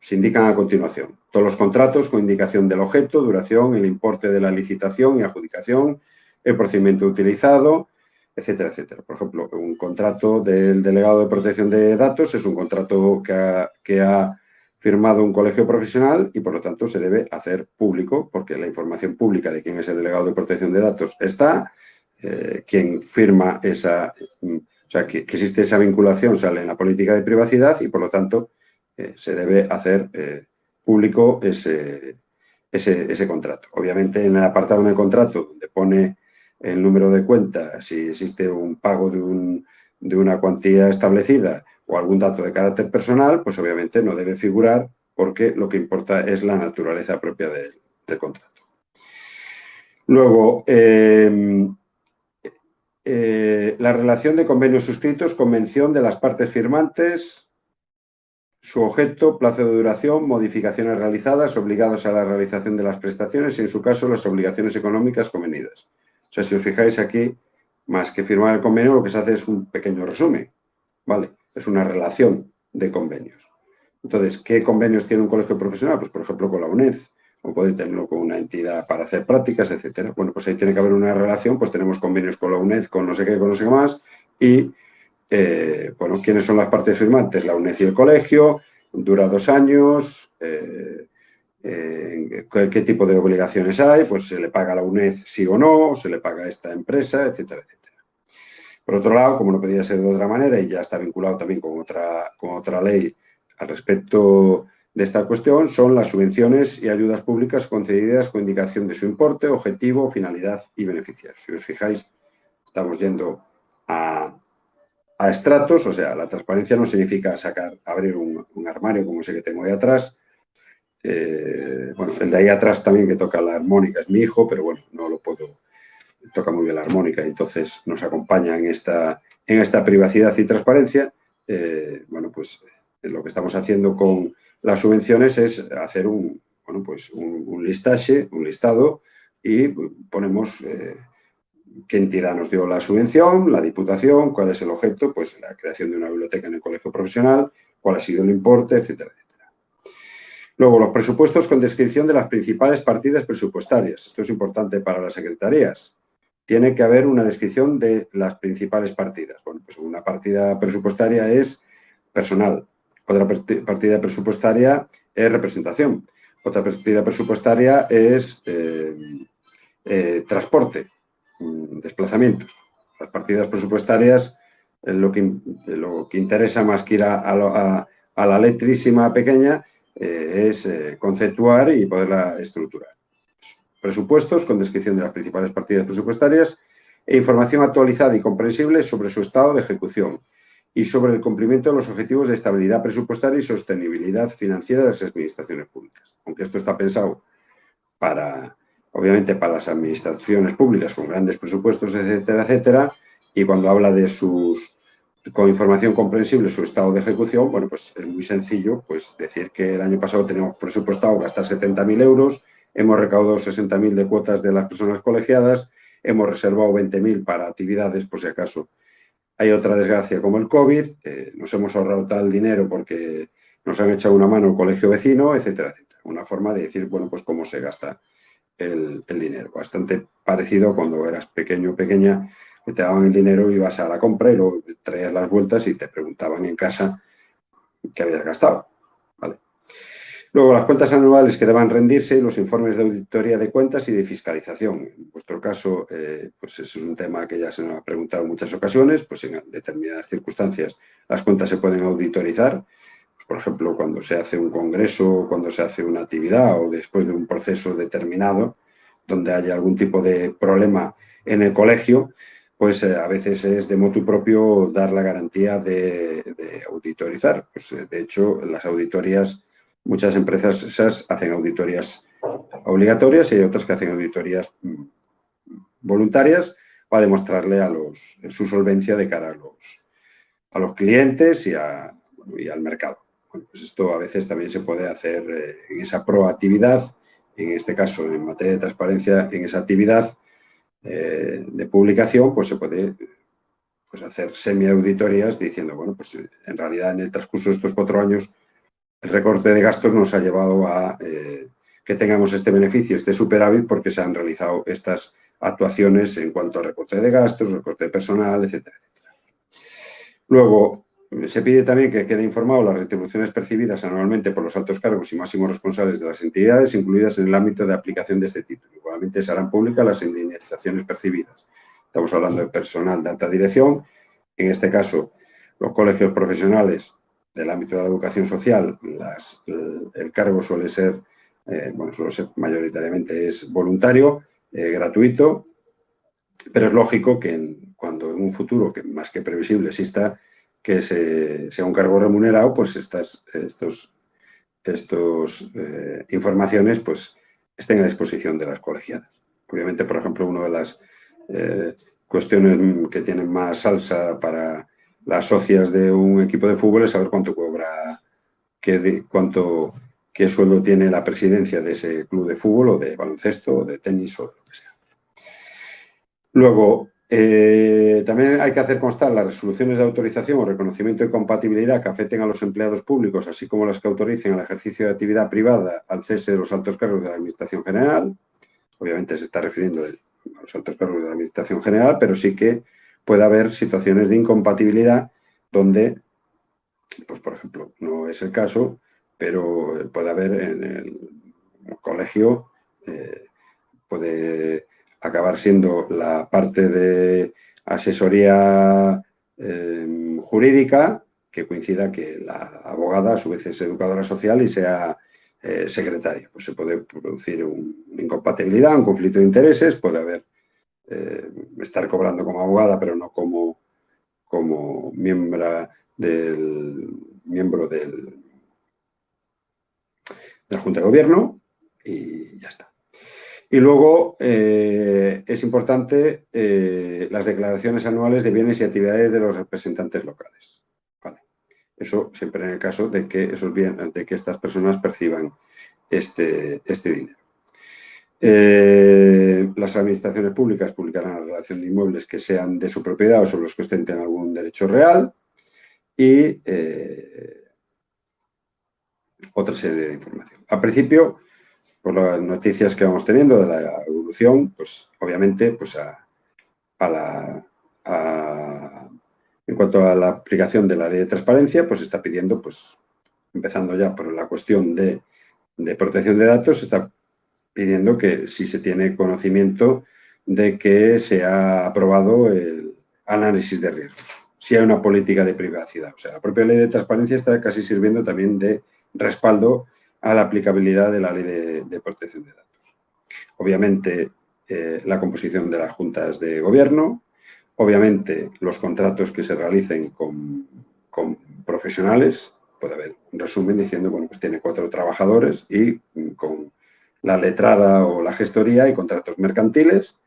Se indican a continuación todos los contratos con indicación del objeto, duración, el importe de la licitación y adjudicación, el procedimiento utilizado, etcétera, etcétera. Por ejemplo, un contrato del delegado de protección de datos es un contrato que ha firmado un colegio profesional y, por lo tanto, se debe hacer público, porque la información pública de quién es el delegado de protección de datos está, quien firma o sea, que existe esa vinculación sale en la política de privacidad y, por lo tanto, se debe hacer público ese contrato. Obviamente, en el apartado en el contrato, donde pone el número de cuenta, si existe un pago de una cuantía establecida o algún dato de carácter personal, pues obviamente no debe figurar porque lo que importa es la naturaleza propia del contrato. Luego, la relación de convenios suscritos, convención de las partes firmantes, su objeto, plazo de duración, modificaciones realizadas, obligados a la realización de las prestaciones y, en su caso, las obligaciones económicas convenidas. O sea, si os fijáis aquí, más que firmar el convenio, lo que se hace es un pequeño resumen, ¿vale? Es una relación de convenios. Entonces, ¿qué convenios tiene un colegio profesional? Pues, por ejemplo, con la UNED, o puede tenerlo con una entidad para hacer prácticas, etcétera. Bueno, pues ahí tiene que haber una relación, pues tenemos convenios con la UNED, con no sé qué, con no sé qué más, y bueno, ¿quiénes son las partes firmantes? La UNED y el colegio, dura 2 años, ¿qué tipo de obligaciones hay? Pues se le paga a la UNED sí o no, se le paga a esta empresa, etcétera, etcétera. Por otro lado, como no podía ser de otra manera, y ya está vinculado también con otra ley al respecto de esta cuestión, son las subvenciones y ayudas públicas concedidas con indicación de su importe, objetivo, finalidad y beneficiarios. Si os fijáis, estamos yendo a estratos, o sea, la transparencia no significa abrir un armario como ese que tengo ahí atrás. Bueno, el de ahí atrás también que toca la armónica es mi hijo, pero bueno, no lo puedo, toca muy bien la armónica y entonces nos acompaña en esta privacidad y transparencia. Bueno, pues lo que estamos haciendo con las subvenciones es hacer un listado y ponemos qué entidad nos dio la subvención, la Diputación, cuál es el objeto, pues la creación de una biblioteca en el colegio profesional, cuál ha sido el importe, etcétera, etcétera. Luego, los presupuestos con descripción de las principales partidas presupuestarias. Esto es importante para las secretarías. Tiene que haber una descripción de las principales partidas. Bueno, pues una partida presupuestaria es personal, otra partida presupuestaria es representación, otra partida presupuestaria es transporte, desplazamientos. Las partidas presupuestarias, lo que interesa más que ir a la letrísima pequeña, es conceptuar y poderla estructurar. Presupuestos con descripción de las principales partidas presupuestarias e información actualizada y comprensible sobre su estado de ejecución y sobre el cumplimiento de los objetivos de estabilidad presupuestaria y sostenibilidad financiera de las administraciones públicas. Aunque esto está pensado obviamente para las administraciones públicas con grandes presupuestos, etcétera, etcétera, y cuando habla de con información comprensible su estado de ejecución, bueno, pues es muy sencillo pues decir que el año pasado teníamos presupuestado gastar 70.000 euros, hemos recaudado 60.000 de cuotas de las personas colegiadas, hemos reservado 20.000 para actividades, por si acaso hay otra desgracia como el COVID, nos hemos ahorrado tal dinero porque nos han echado una mano el colegio vecino, etcétera, etcétera. Una forma de decir, bueno, pues cómo se gasta el dinero. Bastante parecido a cuando eras pequeño o pequeña, que te daban el dinero, ibas a la compra y luego traías las vueltas y te preguntaban en casa qué habías gastado. ¿Vale? Luego, las cuentas anuales que deban rendirse y los informes de auditoría de cuentas y de fiscalización. En vuestro caso, pues eso es un tema que ya se nos ha preguntado en muchas ocasiones, pues en determinadas circunstancias las cuentas se pueden auditorizar. Pues, por ejemplo, cuando se hace un congreso, cuando se hace una actividad o después de un proceso determinado donde haya algún tipo de problema en el colegio, pues a veces es de motu propio dar la garantía de auditorizar. Pues, de hecho, las auditorías, muchas empresas esas hacen auditorías obligatorias y hay otras que hacen auditorías voluntarias para demostrarle su solvencia de cara a los clientes y al mercado. Bueno, pues esto a veces también se puede hacer en esa proactividad, en este caso en materia de transparencia, en esa actividad de publicación, pues se puede pues, hacer semi-auditorías diciendo, bueno, pues en realidad en el transcurso de estos 4 años el recorte de gastos nos ha llevado a que tengamos este beneficio, este superávit, porque se han realizado estas actuaciones en cuanto a recorte de gastos, recorte de personal, etcétera, etcétera. Luego, se pide también que quede informado las retribuciones percibidas anualmente por los altos cargos y máximos responsables de las entidades incluidas en el ámbito de aplicación de este título. Igualmente se harán públicas las indemnizaciones percibidas. Estamos hablando de personal de alta dirección, en este caso los colegios profesionales del ámbito de la educación social, el cargo suele ser mayoritariamente es voluntario, gratuito, pero es lógico que cuando en un futuro, que más que previsible, exista que sea un cargo remunerado, pues estas informaciones pues, estén a disposición de las colegiadas. Obviamente, por ejemplo, una de las cuestiones que tienen más salsa para las socias de un equipo de fútbol es saber cuánto cobra, qué sueldo tiene la presidencia de ese club de fútbol o de baloncesto o de tenis o lo que sea. Luego, también hay que hacer constar las resoluciones de autorización o reconocimiento de compatibilidad que afecten a los empleados públicos, así como las que autoricen el ejercicio de actividad privada al cese de los altos cargos de la Administración General. Obviamente se está refiriendo a los altos cargos de la Administración General, pero sí que puede haber situaciones de incompatibilidad donde, pues por ejemplo, no es el caso, pero puede haber en el colegio, puede acabar siendo la parte de asesoría jurídica que coincida que la abogada a su vez es educadora social y sea secretaria. Pues se puede producir una incompatibilidad, un conflicto de intereses, puede haber estar cobrando como abogada pero no como miembro de la Junta de Gobierno y ya está. Y luego es importante las declaraciones anuales de bienes y actividades de los representantes locales. Vale. Eso siempre en el caso de que, estas personas perciban este dinero. Las administraciones públicas publicarán la relación de inmuebles que sean de su propiedad o sobre los que ostenten algún derecho real y otra serie de información. Al principio, por las noticias que vamos teniendo de la evolución, pues obviamente, pues en cuanto a la aplicación de la ley de transparencia, pues está pidiendo, pues empezando ya por la cuestión de protección de datos, está pidiendo que si se tiene conocimiento de que se ha aprobado el análisis de riesgos, si hay una política de privacidad. O sea, la propia ley de transparencia está casi sirviendo también de respaldo a la aplicabilidad de la ley de protección de datos. Obviamente, la composición de las juntas de gobierno, obviamente los contratos que se realicen con profesionales, puede haber un resumen diciendo, bueno, pues tiene 4 trabajadores y con la letrada o la gestoría y contratos mercantiles.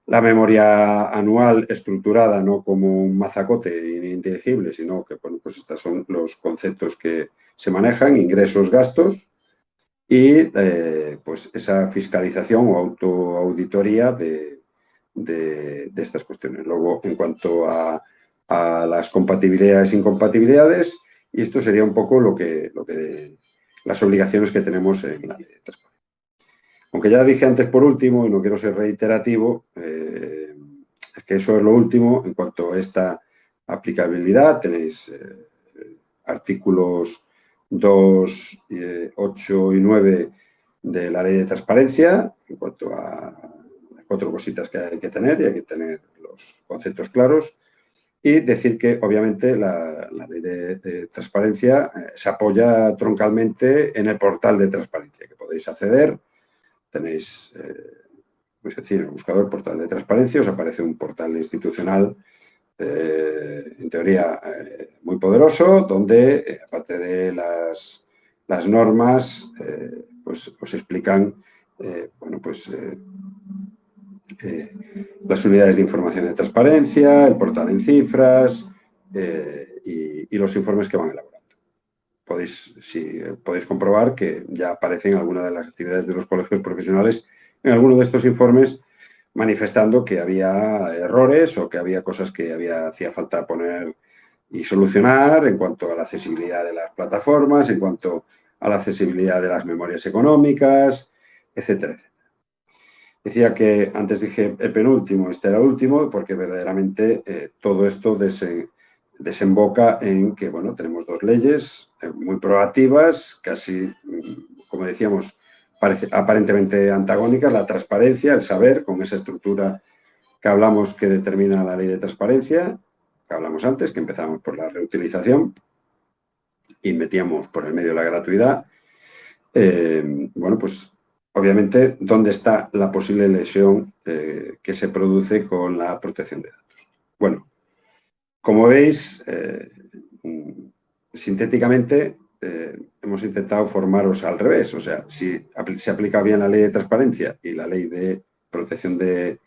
La memoria anual estructurada no como un mazacote ininteligible, sino que, bueno, pues estos son los conceptos que se manejan, ingresos, gastos, y pues esa fiscalización o autoauditoría de estas cuestiones. Luego, en cuanto a las compatibilidades e incompatibilidades, y esto sería un poco las obligaciones que tenemos en la ley de transparencia. Aunque ya dije antes por último, y no quiero ser reiterativo, es que eso es lo último en cuanto a esta aplicabilidad. Tenéis artículos 2, 8 y 9 de la ley de transparencia en cuanto a 4 cositas que hay que tener, y hay que tener los conceptos claros. Y decir que, obviamente, la ley de transparencia se apoya troncalmente en el portal de transparencia, que podéis acceder. Tenéis, muy sencillo, en el buscador portal de transparencia, os aparece un portal institucional, en teoría, muy poderoso, donde, aparte de las normas, pues os explican, bueno, pues las unidades de información de transparencia, el portal en cifras y los informes que van elaborando. Podéis comprobar que ya aparecen algunas de las actividades de los colegios profesionales en alguno de estos informes, manifestando que había errores o que había cosas que hacía falta poner y solucionar en cuanto a la accesibilidad de las plataformas, en cuanto a la accesibilidad de las memorias económicas, etcétera, etcétera. Decía que antes dije el penúltimo, este era el último, porque verdaderamente todo esto desemboca en que, bueno, tenemos 2 leyes muy proactivas, casi, como decíamos, aparentemente antagónicas: la transparencia, el saber, con esa estructura que hablamos que determina la ley de transparencia, que hablamos antes, que empezamos por la reutilización y metíamos por el medio la gratuidad. Bueno, pues obviamente, ¿dónde está la posible lesión que se produce con la protección de datos? Bueno, como veis, sintéticamente, hemos intentado formaros al revés. O sea, si se aplica bien la ley de transparencia y la ley de protección de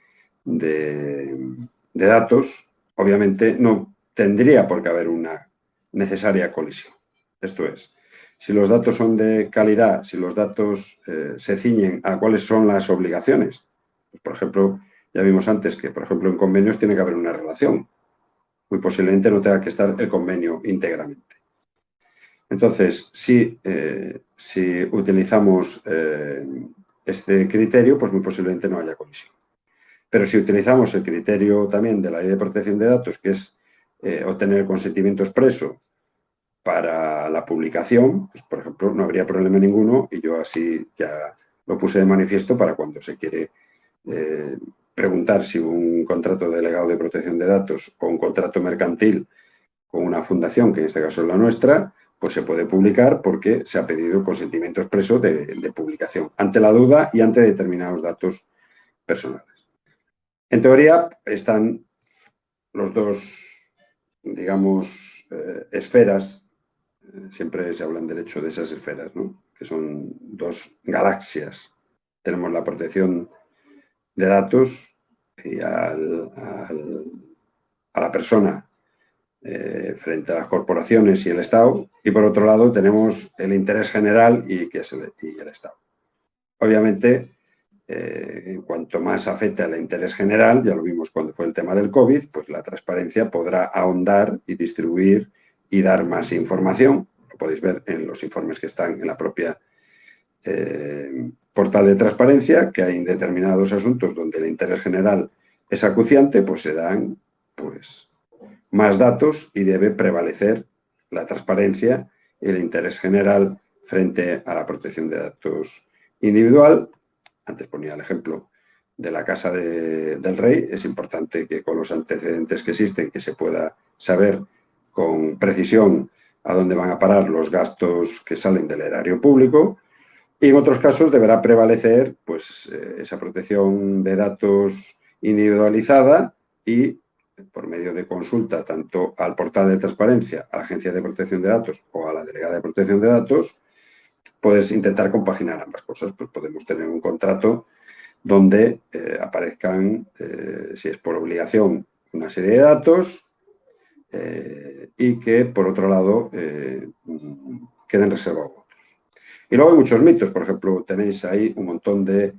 datos, obviamente no tendría por qué haber una necesaria colisión. Esto es, si los datos son de calidad, si los datos se ciñen a cuáles son las obligaciones, pues, por ejemplo, ya vimos antes que, por ejemplo, en convenios tiene que haber una relación. Muy posiblemente no tenga que estar el convenio íntegramente. Entonces, si utilizamos este criterio, pues muy posiblemente no haya colisión. Pero si utilizamos el criterio también de la ley de protección de datos, que es obtener el consentimiento expreso para la publicación, pues, por ejemplo, no habría problema ninguno, y yo así ya lo puse de manifiesto para cuando se quiere preguntar si un contrato delegado de protección de datos o un contrato mercantil con una fundación, que en este caso es la nuestra, pues se puede publicar porque se ha pedido consentimiento expreso de publicación, ante la duda y ante determinados datos personales. En teoría están los dos, digamos, esferas. Siempre se habla en derecho de esas esferas, ¿no? Que son 2 galaxias. Tenemos la protección de datos y a la persona frente a las corporaciones y el Estado, y por otro lado tenemos el interés general y el Estado. Obviamente, en cuanto más afecte al interés general, ya lo vimos cuando fue el tema del COVID, pues la transparencia podrá ahondar y distribuir y dar más información. lo podéis ver en los informes que están en la propia portal de transparencia, que hay en determinados asuntos donde el interés general es acuciante, pues se dan pues, más datos y debe prevalecer la transparencia y el interés general frente a la protección de datos individual. Antes ponía el ejemplo de la Casa del Rey. Es importante que con los antecedentes que existen, que se pueda saber con precisión a dónde van a parar los gastos que salen del erario público. Y en otros casos deberá prevalecer pues, esa protección de datos individualizada y por medio de consulta tanto al portal de transparencia, a la Agencia de Protección de Datos o a la Delegada de Protección de Datos, puedes intentar compaginar ambas cosas. Pues podemos tener un contrato donde aparezcan, si es por obligación, una serie de datos y que, por otro lado, queden reservados. Y luego hay muchos mitos. Por ejemplo, tenéis ahí un montón de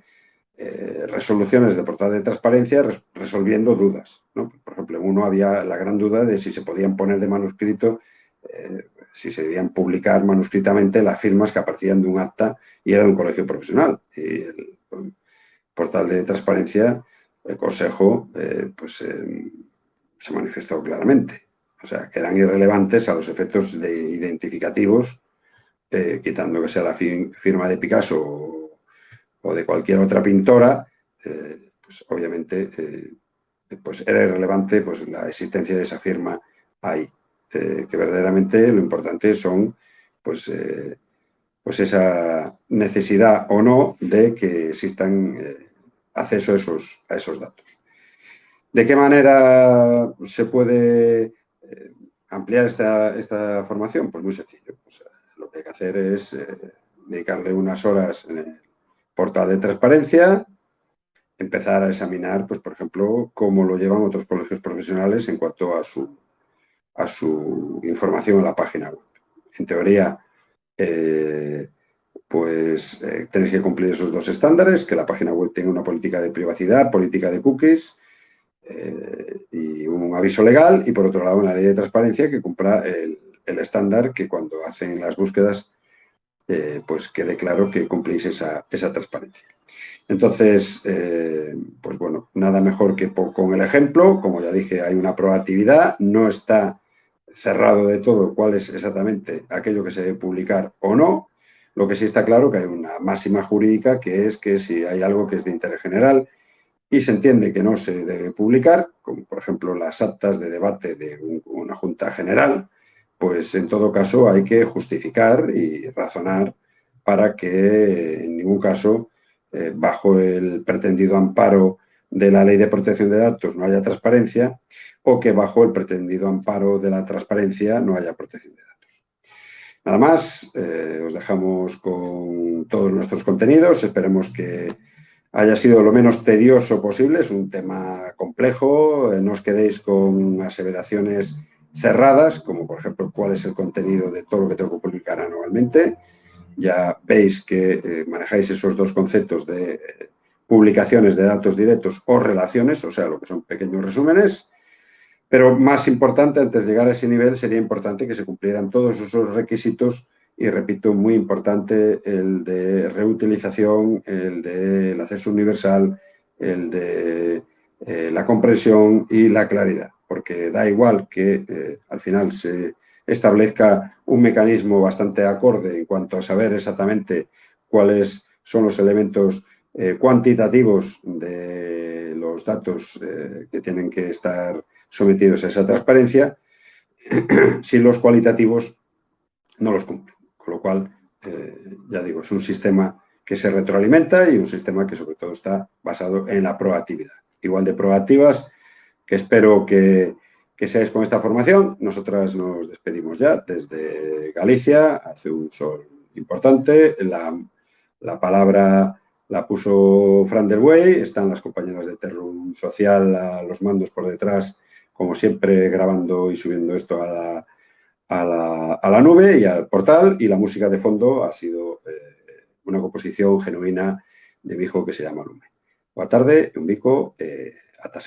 resoluciones de portal de transparencia resolviendo dudas, ¿no? Por ejemplo, en uno había la gran duda de si se podían poner de manuscrito, si se debían publicar manuscritamente las firmas que aparecían de un acta y era de un colegio profesional. Y el portal de transparencia, el Consejo, se manifestó claramente. O sea, que eran irrelevantes a los efectos identificativos, quitando que sea la firma de Picasso o de cualquier otra pintora, pues obviamente pues era irrelevante pues, la existencia de esa firma ahí. Que verdaderamente lo importante son pues esa necesidad o no de que existan acceso a esos datos. ¿De qué manera se puede ampliar esta formación? Pues muy sencillo. Pues, lo que hay que hacer es dedicarle unas horas en el portal de transparencia, empezar a examinar, pues, por ejemplo, cómo lo llevan otros colegios profesionales en cuanto a su información en la página web. En teoría, tenéis que cumplir esos dos estándares, que la página web tenga una política de privacidad, política de cookies y un aviso legal, y por otro lado una ley de transparencia que cumpla el estándar que cuando hacen las búsquedas pues quede claro que cumplís esa transparencia. Entonces, pues bueno, nada mejor que con el ejemplo. Como ya dije, hay una proactividad, no está cerrado de todo cuál es exactamente aquello que se debe publicar o no. Lo que sí está claro que hay una máxima jurídica, que es que si hay algo que es de interés general y se entiende que no se debe publicar, como por ejemplo las actas de debate de una Junta General, pues en todo caso hay que justificar y razonar para que en ningún caso, bajo el pretendido amparo de la Ley de Protección de Datos, no haya transparencia, o que bajo el pretendido amparo de la transparencia no haya protección de datos. Nada más, os dejamos con todos nuestros contenidos. Esperemos que haya sido lo menos tedioso posible. Es un tema complejo. No os quedéis con aseveraciones cerradas, como por ejemplo cuál es el contenido de todo lo que tengo que publicar anualmente. Ya veis que manejáis esos dos conceptos de publicaciones de datos directos o relaciones, o sea, lo que son pequeños resúmenes. Pero más importante, antes de llegar a ese nivel, sería importante que se cumplieran todos esos requisitos y, repito, muy importante el de reutilización, el del acceso universal, el de la comprensión y la claridad, porque da igual que al final se establezca un mecanismo bastante acorde en cuanto a saber exactamente cuáles son los elementos cuantitativos de los datos que tienen que estar sometidos a esa transparencia, si los cualitativos no los cumplen. Con lo cual, ya digo, es un sistema que se retroalimenta y un sistema que sobre todo está basado en la proactividad. Igual de proactivas, que espero que seáis con esta formación. Nosotras nos despedimos ya desde Galicia. Hace un sol importante. La palabra la puso Fran del Buey. Están las compañeras de Terrum Social a los mandos por detrás, como siempre, grabando y subiendo esto a la nube y al portal, y la música de fondo ha sido una composición genuina de mi hijo que se llama Lume. Boa tarde, un bico, ata sempre.